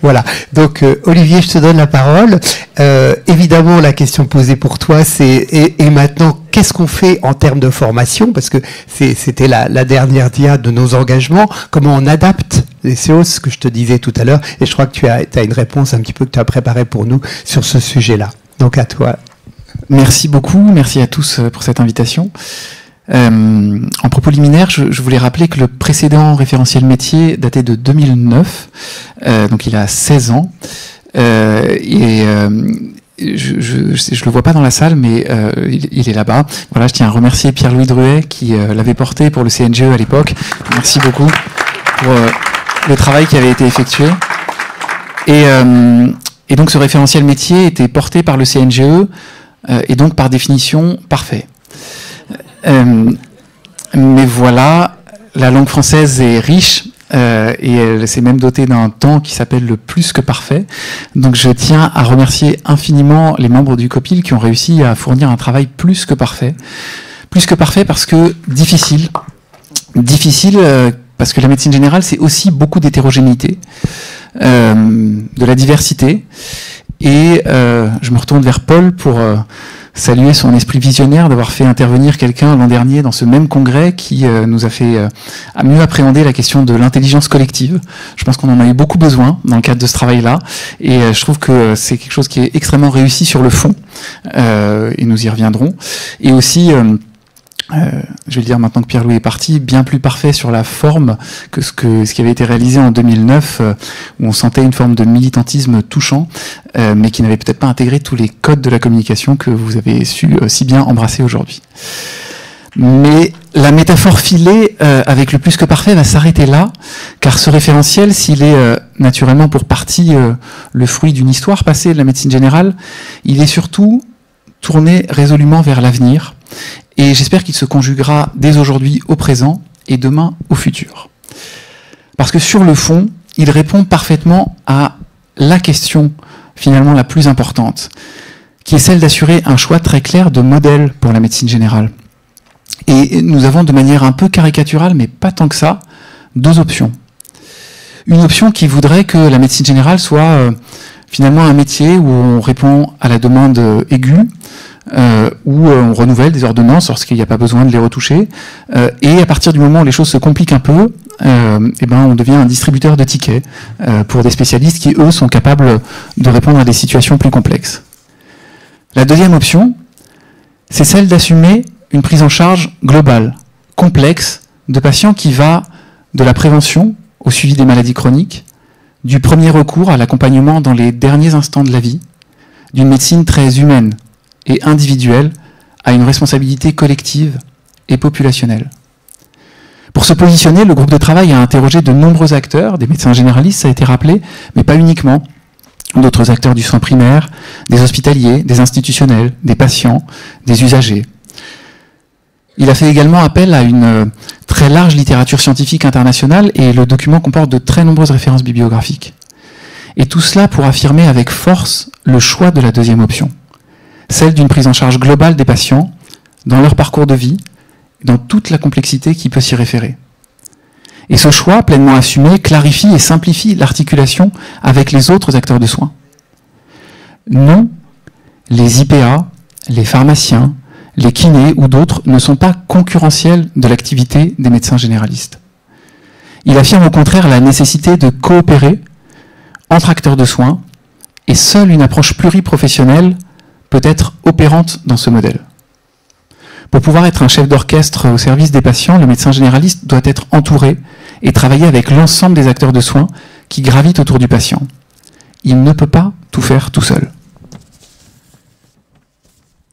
voilà. Donc Olivier, je te donne la parole. Évidemment, la question posée pour toi, c'est et maintenant, qu'est-ce qu'on fait en termes de formation? Parce que c'était la dernière dia de nos engagements. Comment on adapte les CO, ce que je te disais tout à l'heure. Et je crois que tu as une réponse un petit peu que tu as préparée pour nous sur ce sujet-là. Donc à toi.
Merci beaucoup. Merci à tous pour cette invitation. En propos liminaire, je voulais rappeler que le précédent référentiel métier datait de 2009, donc il a 16 ans, et je le vois pas dans la salle, mais il est là-bas. Voilà, je tiens à remercier Pierre-Louis Druet qui l'avait porté pour le CNGE à l'époque. Merci beaucoup pour le travail qui avait été effectué. Et donc ce référentiel métier était porté par le CNGE et donc par définition parfait. Mais voilà, la langue française est riche et elle s'est même dotée d'un temps qui s'appelle le plus que parfait. Donc je tiens à remercier infiniment les membres du COPIL qui ont réussi à fournir un travail plus que parfait. Plus que parfait parce que difficile. Difficile parce que la médecine générale, c'est aussi beaucoup d'hétérogénéité, de la diversité. Et je me retourne vers Paul pour saluer son esprit visionnaire d'avoir fait intervenir quelqu'un l'an dernier dans ce même congrès qui nous a fait mieux appréhender la question de l'intelligence collective. Je pense qu'on en a eu beaucoup besoin dans le cadre de ce travail-là, et je trouve que c'est quelque chose qui est extrêmement réussi sur le fond, et nous y reviendrons. Et aussi, je vais le dire maintenant que Pierre-Louis est parti, bien plus parfait sur la forme que ce qui avait été réalisé en 2009, où on sentait une forme de militantisme touchant, mais qui n'avait peut-être pas intégré tous les codes de la communication que vous avez su si bien embrasser aujourd'hui. Mais la métaphore filée avec le plus que parfait va s'arrêter là, car ce référentiel, s'il est naturellement pour partie le fruit d'une histoire passée de la médecine générale, il est surtout tourné résolument vers l'avenir. Et j'espère qu'il se conjuguera dès aujourd'hui au présent et demain au futur. Parce que sur le fond, il répond parfaitement à la question finalement la plus importante, qui est celle d'assurer un choix très clair de modèle pour la médecine générale. Et nous avons de manière un peu caricaturale, mais pas tant que ça, deux options. Une option qui voudrait que la médecine générale soit finalement un métier où on répond à la demande aiguë, où on renouvelle des ordonnances lorsqu'il n'y a pas besoin de les retoucher, et à partir du moment où les choses se compliquent un peu, on devient un distributeur de tickets pour des spécialistes qui, eux, sont capables de répondre à des situations plus complexes. La deuxième option, c'est celle d'assumer une prise en charge globale, complexe, de patients qui va de la prévention au suivi des maladies chroniques, du premier recours à l'accompagnement dans les derniers instants de la vie, d'une médecine très humaine et individuelle à une responsabilité collective et populationnelle. Pour se positionner, le groupe de travail a interrogé de nombreux acteurs, des médecins généralistes, ça a été rappelé, mais pas uniquement, d'autres acteurs du soin primaire, des hospitaliers, des institutionnels, des patients, des usagers. Il a fait également appel à une très large littérature scientifique internationale et le document comporte de très nombreuses références bibliographiques. Et tout cela pour affirmer avec force le choix de la deuxième option, celle d'une prise en charge globale des patients dans leur parcours de vie, dans toute la complexité qui peut s'y référer. Et ce choix, pleinement assumé, clarifie et simplifie l'articulation avec les autres acteurs de soins. Non, les IPA, les pharmaciens, les kinés ou d'autres ne sont pas concurrentiels de l'activité des médecins généralistes. Il affirme au contraire la nécessité de coopérer entre acteurs de soins, et seule une approche pluriprofessionnelle peut être opérante dans ce modèle. Pour pouvoir être un chef d'orchestre au service des patients, le médecin généraliste doit être entouré et travailler avec l'ensemble des acteurs de soins qui gravitent autour du patient. Il ne peut pas tout faire tout seul.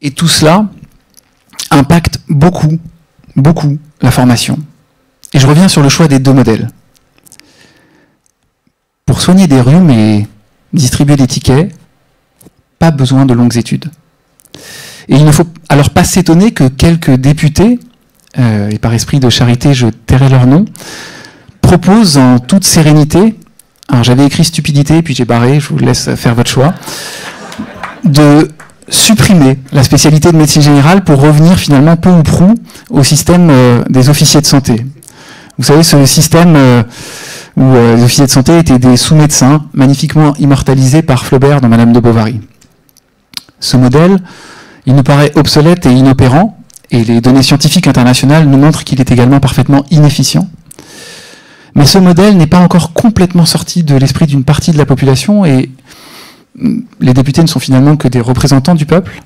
Et tout cela impacte beaucoup, beaucoup la formation. Et je reviens sur le choix des deux modèles. Pour soigner des rhumes et distribuer des tickets, pas besoin de longues études. Et il ne faut alors pas s'étonner que quelques députés, et par esprit de charité je tairai leur nom, propose en toute sérénité, alors j'avais écrit stupidité, puis j'ai barré, je vous laisse faire votre choix, de supprimer la spécialité de médecine générale pour revenir finalement peu ou prou au système des officiers de santé. Vous savez, ce système où les officiers de santé étaient des sous-médecins magnifiquement immortalisés par Flaubert dans Madame de Bovary. Ce modèle, il nous paraît obsolète et inopérant, et les données scientifiques internationales nous montrent qu'il est également parfaitement inefficient. Mais ce modèle n'est pas encore complètement sorti de l'esprit d'une partie de la population, et les députés ne sont finalement que des représentants du peuple.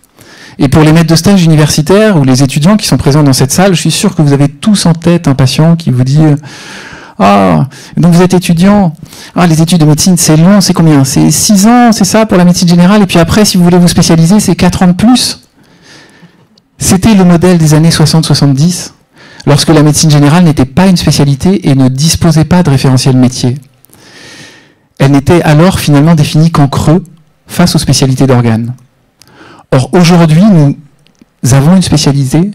Et pour les maîtres de stage universitaires ou les étudiants qui sont présents dans cette salle, je suis sûr que vous avez tous en tête un patient qui vous dit « Ah, donc vous êtes étudiant. Ah, les études de médecine, c'est long, c'est combien? C'est 6 ans, c'est ça, pour la médecine générale, et puis après, si vous voulez vous spécialiser, c'est 4 ans de plus. » C'était le modèle des années 60-70, lorsque la médecine générale n'était pas une spécialité et ne disposait pas de référentiel métier. Elle n'était alors finalement définie qu'en creux face aux spécialités d'organes. Or, aujourd'hui, nous avons une spécialité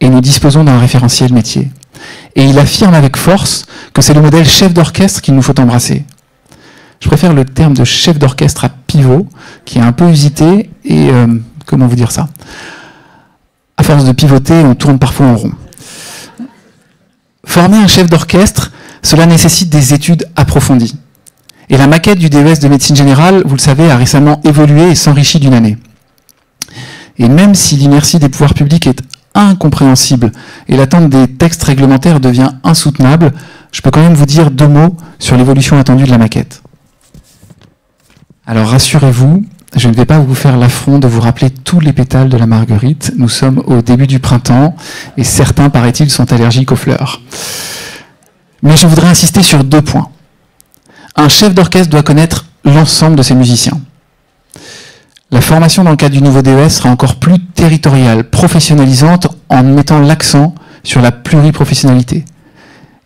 et nous disposons d'un référentiel métier. Et il affirme avec force que c'est le modèle chef d'orchestre qu'il nous faut embrasser. Je préfère le terme de chef d'orchestre à pivot, qui est un peu usité, et comment vous dire ça? À force de pivoter, on tourne parfois en rond. Former un chef d'orchestre, cela nécessite des études approfondies. Et la maquette du DES de médecine générale, vous le savez, a récemment évolué et s'enrichit d'une année. Et même si l'inertie des pouvoirs publics est incompréhensible et l'attente des textes réglementaires devient insoutenable, je peux quand même vous dire 2 mots sur l'évolution attendue de la maquette. Alors rassurez-vous, je ne vais pas vous faire l'affront de vous rappeler tous les pétales de la marguerite. Nous sommes au début du printemps et certains, paraît-il, sont allergiques aux fleurs. Mais je voudrais insister sur 2 points. Un chef d'orchestre doit connaître l'ensemble de ses musiciens. La formation dans le cadre du nouveau DES sera encore plus territoriale, professionnalisante, en mettant l'accent sur la pluriprofessionnalité.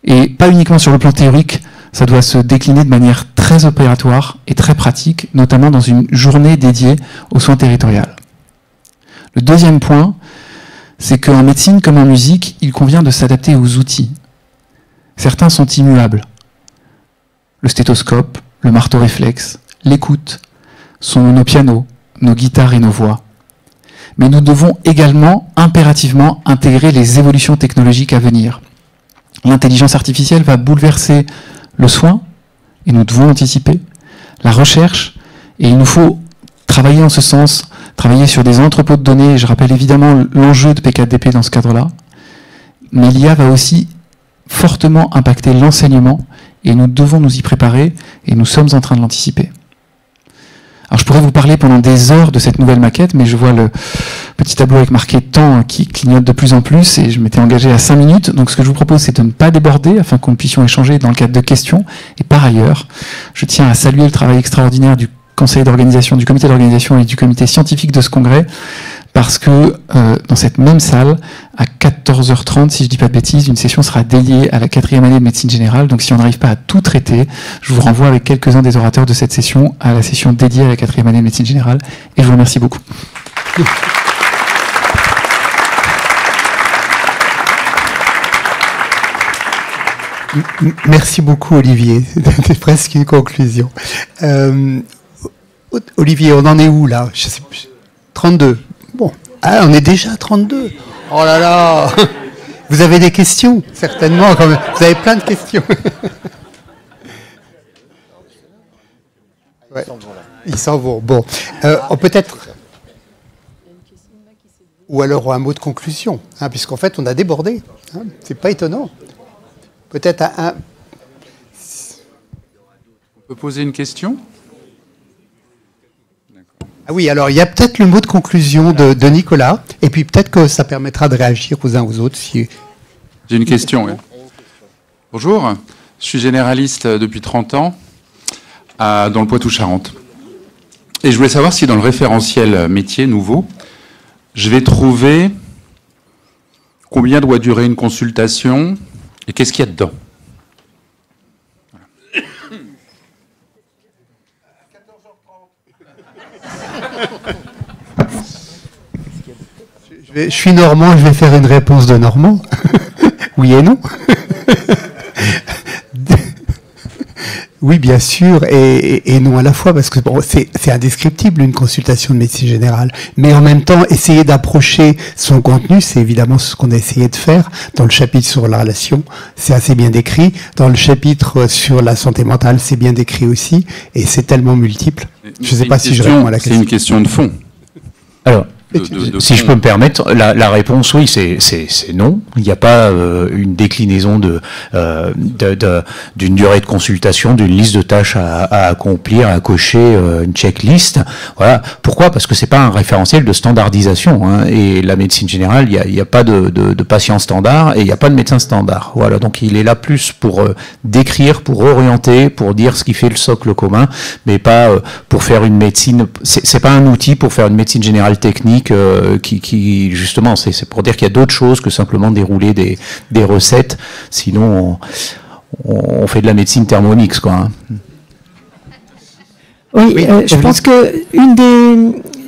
Et pas uniquement sur le plan théorique, ça doit se décliner de manière très opératoire et très pratique, notamment dans une journée dédiée aux soins territoriaux. Le deuxième point, c'est qu'en médecine comme en musique, il convient de s'adapter aux outils. Certains sont immuables. Le stéthoscope, le marteau réflexe, l'écoute sont nos pianos, nos guitares et nos voix. Mais nous devons également impérativement intégrer les évolutions technologiques à venir. L'intelligence artificielle va bouleverser le soin, et nous devons anticiper, la recherche, et il nous faut travailler en ce sens, travailler sur des entrepôts de données, et je rappelle évidemment l'enjeu de P4DP dans ce cadre-là, mais l'IA va aussi fortement impacter l'enseignement, et nous devons nous y préparer, et nous sommes en train de l'anticiper. Alors je pourrais vous parler pendant des heures de cette nouvelle maquette, mais je vois le petit tableau avec marqué temps qui clignote de plus en plus, et je m'étais engagé à 5 minutes, donc ce que je vous propose c'est de ne pas déborder, afin que nous puissions échanger dans le cadre de questions, et par ailleurs, je tiens à saluer le travail extraordinaire du conseil d'organisation, du comité d'organisation et du comité scientifique de ce congrès, parce que dans cette même salle, à 14h30, si je ne dis pas de bêtises, une session sera dédiée à la 4e année de médecine générale. Donc si on n'arrive pas à tout traiter, je vous renvoie avec quelques-uns des orateurs de cette session à la session dédiée à la 4e année de médecine générale. Et je vous remercie beaucoup.
Merci beaucoup, Olivier. C'était presque une conclusion. Olivier, on en est où là? Je sais plus. 32. Bon, ah, on est déjà à 32. Oh là là. Vous avez des questions, certainement. Quand même. Vous avez plein de questions. Ouais. Ils s'en vont. Bon, peut-être. Ou alors un mot de conclusion, hein, puisqu'en fait, on a débordé. Hein, c'est pas étonnant. Peut-être un.
On peut poser une question?
Ah oui, alors il y a peut-être le mot de conclusion de Nicolas, et puis peut-être que ça permettra de réagir aux uns aux autres. Si...
J'ai une question. Oui. Bonjour, je suis généraliste depuis 30 ans dans le Poitou-Charentes. Et je voulais savoir si dans le référentiel métier nouveau, je vais trouver combien doit durer une consultation et qu'est-ce qu'il y a dedans.
Je suis normand, je vais faire une réponse de normand. Oui et non. Oui, bien sûr, et non à la fois, parce que bon, c'est indescriptible une consultation de médecine générale. Mais en même temps, essayer d'approcher son contenu, c'est évidemment ce qu'on a essayé de faire dans le chapitre sur la relation. C'est assez bien décrit. Dans le chapitre sur la santé mentale, c'est bien décrit aussi, et c'est tellement multiple. Je ne sais pas si je réponds à la question.
C'est une question de fond.
Alors, si je peux me permettre, la réponse, oui, c'est non. Il n'y a pas une déclinaison d'une durée de consultation, d'une liste de tâches à accomplir, à cocher, une checklist. Voilà. Pourquoi? Parce que c'est pas un référentiel de standardisation. Hein. Et la médecine générale, il n'y a pas de patient standard et il n'y a pas de médecin standard. Voilà. Donc il est là plus pour décrire, pour orienter, pour dire ce qui fait le socle commun, mais pas pour faire une médecine. C'est pas un outil pour faire une médecine générale technique. Qui justement, c'est pour dire qu'il y a d'autres choses que simplement dérouler des recettes. Sinon, on fait de la médecine thermonique, quoi. Hein.
Oui, je pense que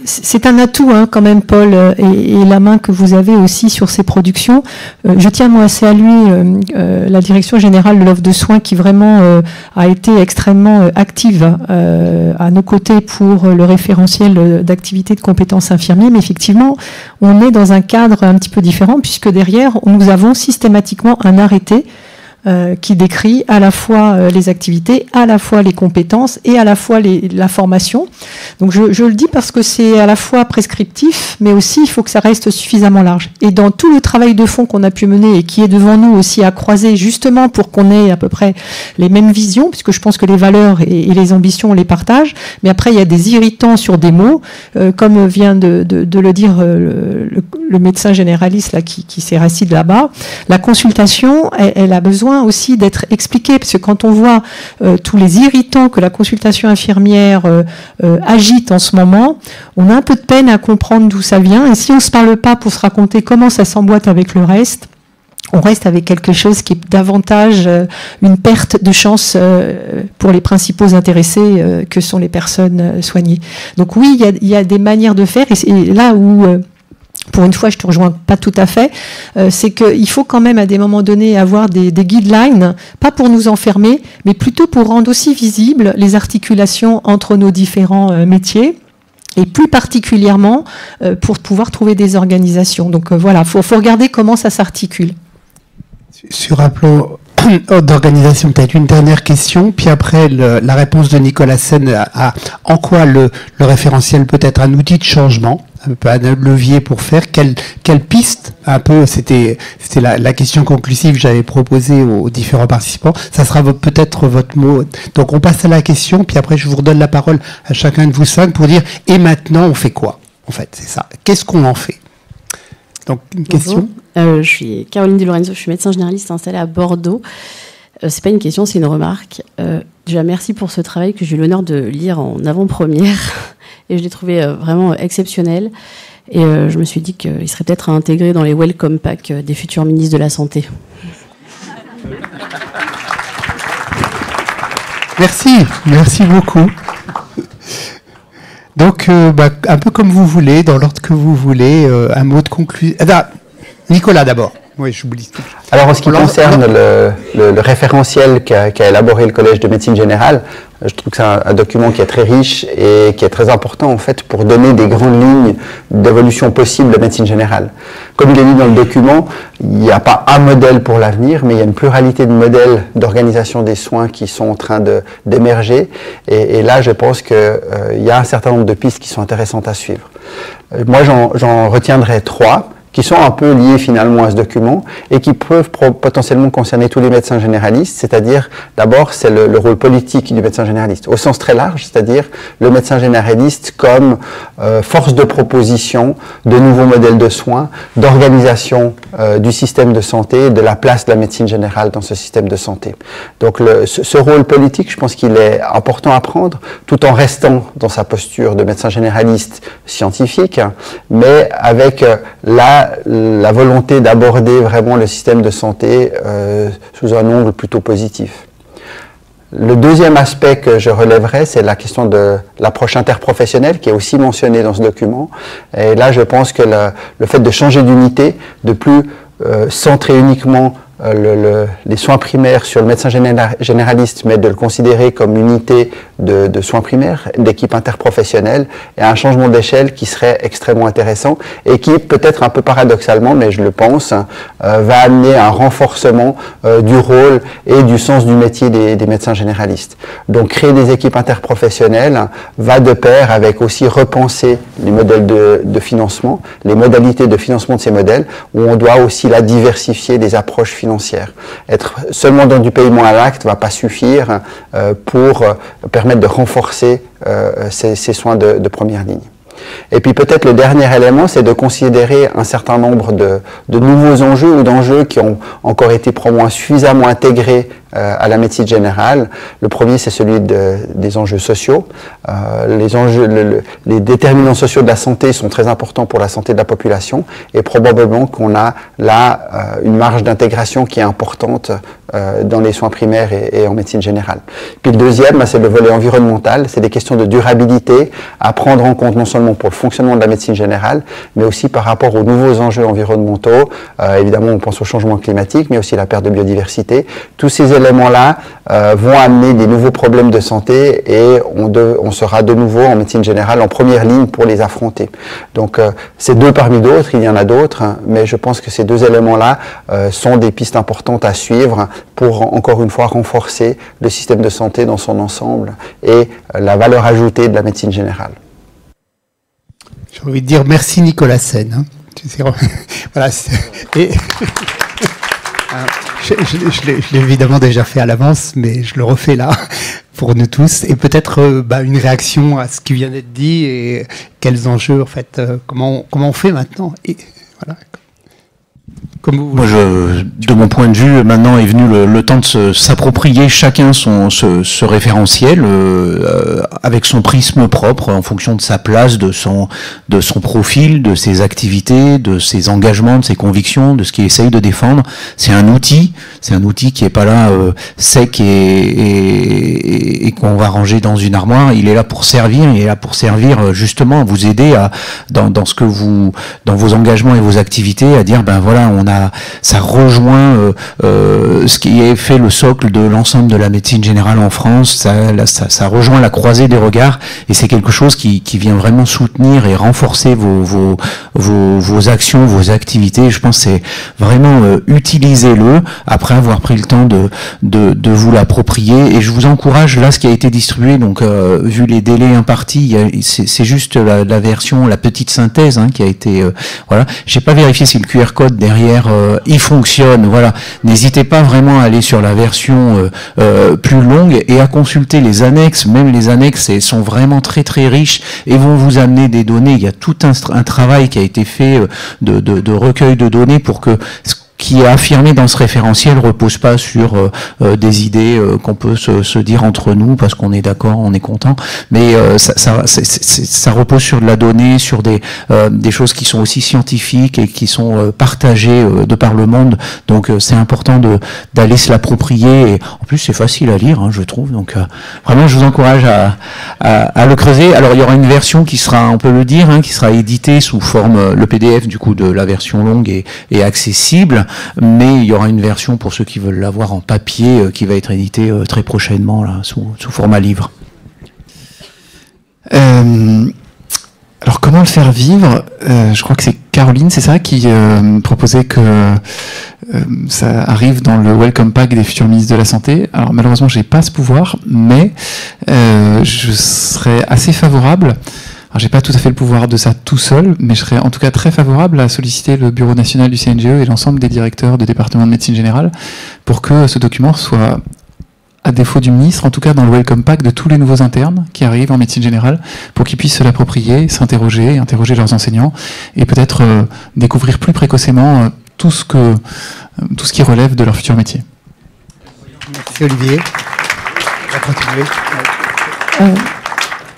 c'est un atout hein, quand même, Paul, et la main que vous avez aussi sur ces productions. Je tiens moi à saluer la direction générale de l'offre de soins qui vraiment a été extrêmement active à nos côtés pour le référentiel d'activité de compétences infirmiers. Mais effectivement, on est dans un cadre un petit peu différent puisque derrière, nous avons systématiquement un arrêté qui décrit à la fois les activités, à la fois les compétences et à la fois la formation. Donc je le dis parce que c'est à la fois prescriptif, mais aussi il faut que ça reste suffisamment large. Et dans tout le travail de fond qu'on a pu mener et qui est devant nous aussi à croiser, justement pour qu'on ait à peu près les mêmes visions, puisque je pense que les valeurs et les ambitions, on les partage, mais après il y a des irritants sur des mots, comme vient de le dire le médecin généraliste là, qui s'est assis là-bas. La consultation, elle a besoin aussi d'être expliquée, parce que quand on voit tous les irritants que la consultation infirmière agite en ce moment, on a un peu de peine à comprendre d'où ça vient, et si on ne se parle pas pour se raconter comment ça s'emboîte avec le reste, on reste avec quelque chose qui est davantage une perte de chance pour les principaux intéressés que sont les personnes soignées. Donc oui, il y a des manières de faire, et là où pour une fois, je te rejoins pas tout à fait, c'est qu'il faut quand même à des moments donnés avoir des guidelines, pas pour nous enfermer, mais plutôt pour rendre aussi visibles les articulations entre nos différents métiers, et plus particulièrement pour pouvoir trouver des organisations. Donc voilà, faut regarder comment ça s'articule.
Sur un plan d'organisation, peut-être une dernière question, puis après la réponse de Nicolas Sen à en quoi le référentiel peut être un outil de changement, un levier pour faire, quelle piste, un peu, c'était la question conclusive que j'avais proposée aux différents participants, ça sera peut-être votre mot. Donc on passe à la question, puis après je vous redonne la parole à chacun de vous cinq pour dire, et maintenant on fait quoi? En fait, c'est ça. Qu'est-ce qu'on en fait? Donc une question.
Je suis Caroline Di Lorenzo, je suis médecin généraliste installée à Bordeaux. C'est pas une question, c'est une remarque. Déjà, merci pour ce travail que j'ai eu l'honneur de lire en avant-première. Et je l'ai trouvé vraiment exceptionnel. Et je me suis dit qu'il serait peut-être à intégrer dans les welcome packs des futurs ministres de la Santé.
Merci beaucoup. Donc, un peu comme vous voulez, dans l'ordre que vous voulez, un mot de conclusion. Nicolas d'abord. Oui, j'oublie tout.
Alors, en ce qui concerne le référentiel qu'a élaboré le Collège de médecine générale, je trouve que c'est un document qui est très riche et qui est très important, en fait, pour donner des grandes lignes d'évolution possible de médecine générale. Comme il est dit dans le document, il n'y a pas un modèle pour l'avenir, mais il y a une pluralité de modèles d'organisation des soins qui sont en train d'émerger. Et là, je pense qu'il y a un certain nombre de pistes qui sont intéressantes à suivre. Moi, j'en retiendrai 3. Qui sont un peu liés finalement à ce document et qui peuvent potentiellement concerner tous les médecins généralistes, c'est-à-dire d'abord c'est le rôle politique du médecin généraliste, au sens très large, c'est-à-dire le médecin généraliste comme force de proposition de nouveaux modèles de soins, d'organisation du système de santé, de la place de la médecine générale dans ce système de santé. Donc ce rôle politique, je pense qu'il est important à prendre, tout en restant dans sa posture de médecin généraliste scientifique, mais avec la volonté d'aborder vraiment le système de santé sous un angle plutôt positif. Le deuxième aspect que je relèverai, c'est la question de l'approche interprofessionnelle qui est aussi mentionnée dans ce document. Et là, je pense que le fait de changer d'unité, de plus centrer uniquement les soins primaires sur le médecin généraliste, mais de le considérer comme unité de soins primaires, d'équipe interprofessionnelle, et un changement d'échelle qui serait extrêmement intéressant et qui, peut-être un peu paradoxalement, mais je le pense, va amener un renforcement du rôle et du sens du métier des médecins généralistes. Donc créer des équipes interprofessionnelles va de pair avec aussi repenser les modèles de financement, les modalités de financement de ces modèles, où on doit aussi la diversifier des approches financières. Être seulement dans du paiement à l'acte ne va pas suffire pour permettre de renforcer ces soins de première ligne. Et puis peut-être le dernier élément, c'est de considérer un certain nombre de nouveaux enjeux ou d'enjeux qui ont encore été probablement suffisamment intégrés à la médecine générale. Le premier, c'est celui des enjeux sociaux. Les déterminants sociaux de la santé sont très importants pour la santé de la population, et probablement qu'on a là une marge d'intégration qui est importante dans les soins primaires et en médecine générale. Puis le deuxième, c'est le volet environnemental. C'est des questions de durabilité à prendre en compte non seulement pour le fonctionnement de la médecine générale, mais aussi par rapport aux nouveaux enjeux environnementaux. Évidemment, on pense au changement climatique, mais aussi la perte de biodiversité. Tous ces éléments-là vont amener des nouveaux problèmes de santé, et on sera de nouveau en médecine générale en première ligne pour les affronter. Donc c'est deux parmi d'autres, il y en a d'autres, mais je pense que ces deux éléments-là sont des pistes importantes à suivre pour, encore une fois, renforcer le système de santé dans son ensemble et la valeur ajoutée de la médecine générale.
J'ai envie de dire merci Nicolas Sen. Hein. Voilà, et je l'ai évidemment déjà fait à l'avance, mais je le refais là pour nous tous. Et peut-être une réaction à ce qui vient d'être dit et quels enjeux, en fait, comment on fait maintenant. Et voilà.
Moi, de mon point de vue, maintenant est venu le temps de s'approprier chacun ce référentiel avec son prisme propre, en fonction de sa place, de son profil, de ses activités, de ses engagements, de ses convictions, de ce qu'il essaye de défendre. C'est un outil qui est pas là sec et qu'on va ranger dans une armoire. Il est là pour servir, il est là pour servir justement à vous aider dans vos engagements et vos activités, à dire ben voilà, ça rejoint ce qui est fait le socle de l'ensemble de la médecine générale en France. Ça rejoint la croisée des regards, et c'est quelque chose qui vient vraiment soutenir et renforcer vos actions, vos activités. Je pense que c'est vraiment utilisez-le après avoir pris le temps de vous l'approprier. Et je vous encourage, là, ce qui a été distribué, donc vu les délais impartis, c'est juste la version, la petite synthèse qui a été voilà. J'ai pas vérifié si le QR code derrière il fonctionne, voilà. N'hésitez pas vraiment à aller sur la version plus longue et à consulter les annexes. Même les annexes sont vraiment très très riches et vont vous amener des données. Il y a tout un travail qui a été fait de recueil de données pour que qui est affirmé dans ce référentiel repose pas sur des idées qu'on peut se dire entre nous parce qu'on est d'accord, on est content, mais ça repose sur de la donnée, sur des choses qui sont aussi scientifiques et qui sont partagées de par le monde. Donc c'est important d'aller se l'approprier, et en plus c'est facile à lire, je trouve. Donc vraiment je vous encourage à le creuser. Alors il y aura une version qui sera, on peut le dire, qui sera éditée sous forme, le PDF du coup de la version longue est accessible. Mais il y aura une version pour ceux qui veulent l'avoir en papier qui va être éditée très prochainement là, sous format livre.
Alors comment le faire vivre je crois que c'est Caroline, c'est ça, qui proposait que ça arrive dans le Welcome Pack des futurs ministres de la Santé. Alors malheureusement, j'ai pas ce pouvoir, mais je serais assez favorable. Alors, j'ai pas tout à fait le pouvoir de ça tout seul, mais je serais en tout cas très favorable à solliciter le Bureau national du CNGE et l'ensemble des directeurs de département de médecine générale pour que ce document soit, à défaut du ministre, en tout cas dans le Welcome Pack de tous les nouveaux internes qui arrivent en médecine générale, pour qu'ils puissent se l'approprier, s'interroger, interroger leurs enseignants, et peut-être découvrir plus précocement tout ce qui relève de leur futur métier.
Merci Olivier. On va continuer.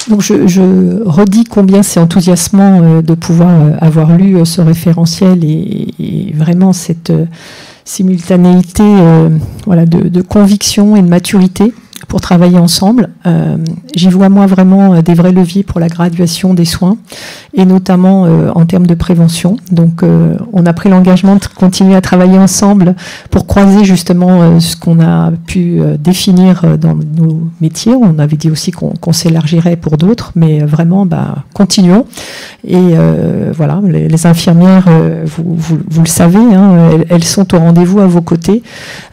Donc je redis combien c'est enthousiasmant de pouvoir avoir lu ce référentiel et vraiment cette simultanéité de conviction et de maturité pour travailler ensemble. J'y vois moi vraiment des vrais leviers pour la graduation des soins et notamment en termes de prévention. Donc on a pris l'engagement de continuer à travailler ensemble pour croiser justement ce qu'on a pu définir dans nos métiers. On avait dit aussi qu'on s'élargirait pour d'autres, mais vraiment continuons. Et voilà, les infirmières, vous le savez, hein, elles sont au rendez-vous à vos côtés.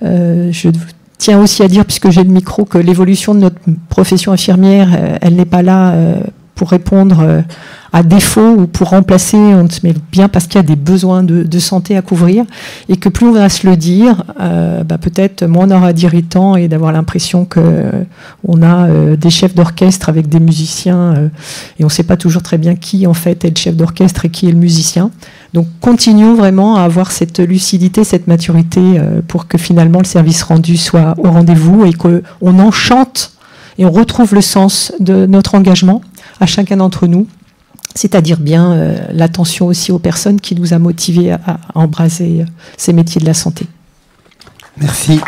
Je tiens aussi à dire, puisque j'ai le micro, que l'évolution de notre profession infirmière, elle n'est pas là pour répondre à défaut ou pour remplacer, mais bien parce qu'il y a des besoins de santé à couvrir, et que plus on va se le dire, peut-être moins on aura d'irritants et d'avoir l'impression qu'on a des chefs d'orchestre avec des musiciens, et on ne sait pas toujours très bien qui en fait est le chef d'orchestre et qui est le musicien. Donc continuons vraiment à avoir cette lucidité, cette maturité pour que finalement le service rendu soit au rendez-vous et qu'on enchante et on retrouve le sens de notre engagement à chacun d'entre nous, c'est-à-dire bien l'attention aussi aux personnes qui nous a motivés à embraser ces métiers de la santé.
Merci.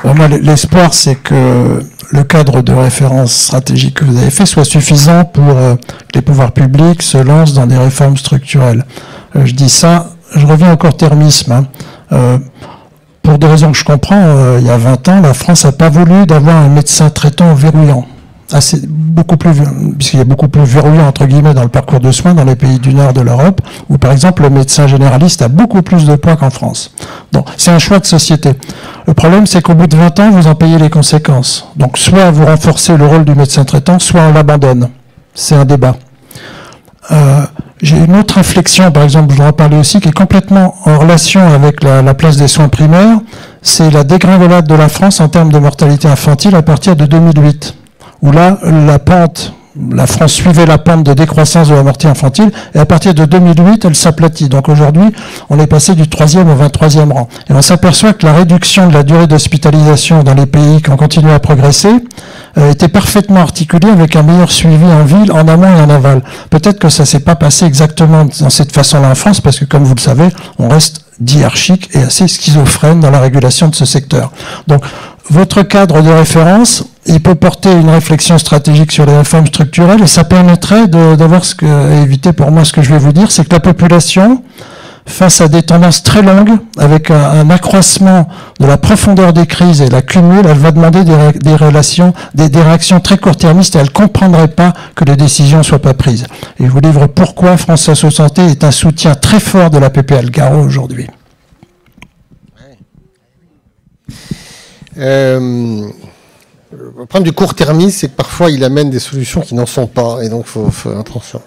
Moi, l'espoir, c'est que le cadre de référence stratégique que vous avez fait soit suffisant pour que les pouvoirs publics se lancent dans des réformes structurelles. Je dis ça, je reviens au court-termisme. Pour des raisons que je comprends, il y a 20 ans, la France n'a pas voulu d'avoir un médecin traitant verrouillant. Puisqu'il y a beaucoup plus verrouillant, entre guillemets, dans le parcours de soins dans les pays du nord de l'Europe, où par exemple le médecin généraliste a beaucoup plus de poids qu'en France. Donc c'est un choix de société. Le problème, c'est qu'au bout de 20 ans, vous en payez les conséquences. Donc soit vous renforcez le rôle du médecin traitant, soit on l'abandonne. C'est un débat. J'ai une autre réflexion, par exemple, je voudrais en parler aussi, qui est complètement en relation avec la place des soins primaires. C'est la dégringolade de la France en termes de mortalité infantile à partir de 2008. Où là, la France suivait la pente de décroissance de la mortalité infantile, et à partir de 2008, elle s'aplatit. Donc aujourd'hui, on est passé du 3e au 23e rang. Et on s'aperçoit que la réduction de la durée d'hospitalisation dans les pays qui ont continué à progresser était parfaitement articulée avec un meilleur suivi en ville, en amont et en aval. Peut-être que ça s'est pas passé exactement dans cette façon-là en France, parce que comme vous le savez, on reste diarchique et assez schizophrène dans la régulation de ce secteur. Donc, votre cadre de référence, il peut porter une réflexion stratégique sur les réformes structurelles et ça permettrait d'avoir éviter pour moi ce que je vais vous dire, c'est que la population, face à des tendances très longues, avec un accroissement de la profondeur des crises et la cumule, elle va demander des réactions très court-termistes et elle ne comprendrait pas que les décisions ne soient pas prises. Et je vous livre pourquoi France Asso Santé est un soutien très fort de la PPL Garot aujourd'hui.
Le problème du court-termisme, c'est que parfois il amène des solutions qui n'en sont pas, et donc il faut faire attention.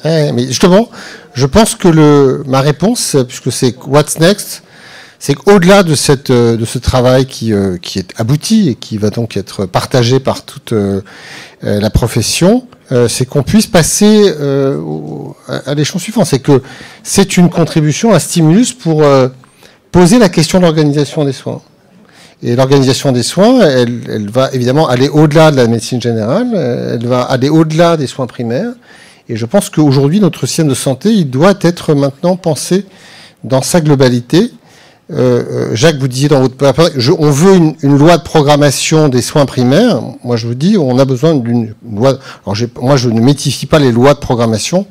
Mais justement, je pense que ma réponse, puisque c'est what's next, c'est qu'au-delà de ce travail qui est abouti et qui va donc être partagé par toute la profession, c'est qu'on puisse passer à l'échelon suivant. C'est que c'est une contribution, un stimulus pour poser la question de l'organisation des soins. Et l'organisation des soins, elle va évidemment aller au-delà de la médecine générale, elle va aller au-delà des soins primaires. Et je pense qu'aujourd'hui, notre système de santé, il doit être maintenant pensé dans sa globalité. Jacques, vous disiez dans votre... on veut une loi de programmation des soins primaires. Moi, je vous dis, on a besoin d'une loi... Alors, moi, je ne métifie pas les lois de programmation,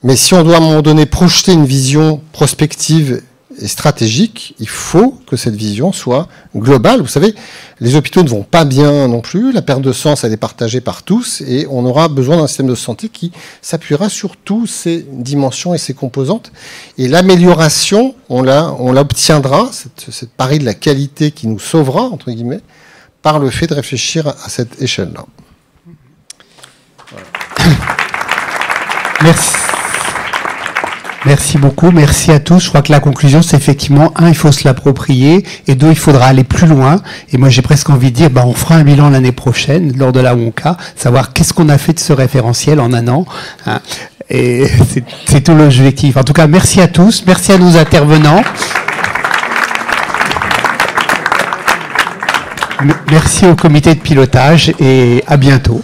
mais si on doit à un moment donné projeter une vision prospective et stratégique, il faut que cette vision soit globale. Vous savez, les hôpitaux ne vont pas bien non plus, la perte de sens, elle est partagée par tous, et on aura besoin d'un système de santé qui s'appuiera sur toutes ces dimensions et ces composantes. Et l'amélioration, on l'obtiendra, cette pari de la qualité qui nous sauvera, entre guillemets, par le fait de réfléchir à cette échelle-là.
Voilà. Merci. Merci beaucoup, merci à tous. Je crois que la conclusion, c'est effectivement, il faut se l'approprier, et deux, il faudra aller plus loin. Et moi, j'ai presque envie de dire, on fera un bilan l'année prochaine, lors de la WONCA, savoir qu'est-ce qu'on a fait de ce référentiel en un an. Hein. Et c'est tout l'objectif. En tout cas, merci à tous, merci à nos intervenants. Merci au comité de pilotage, et à bientôt.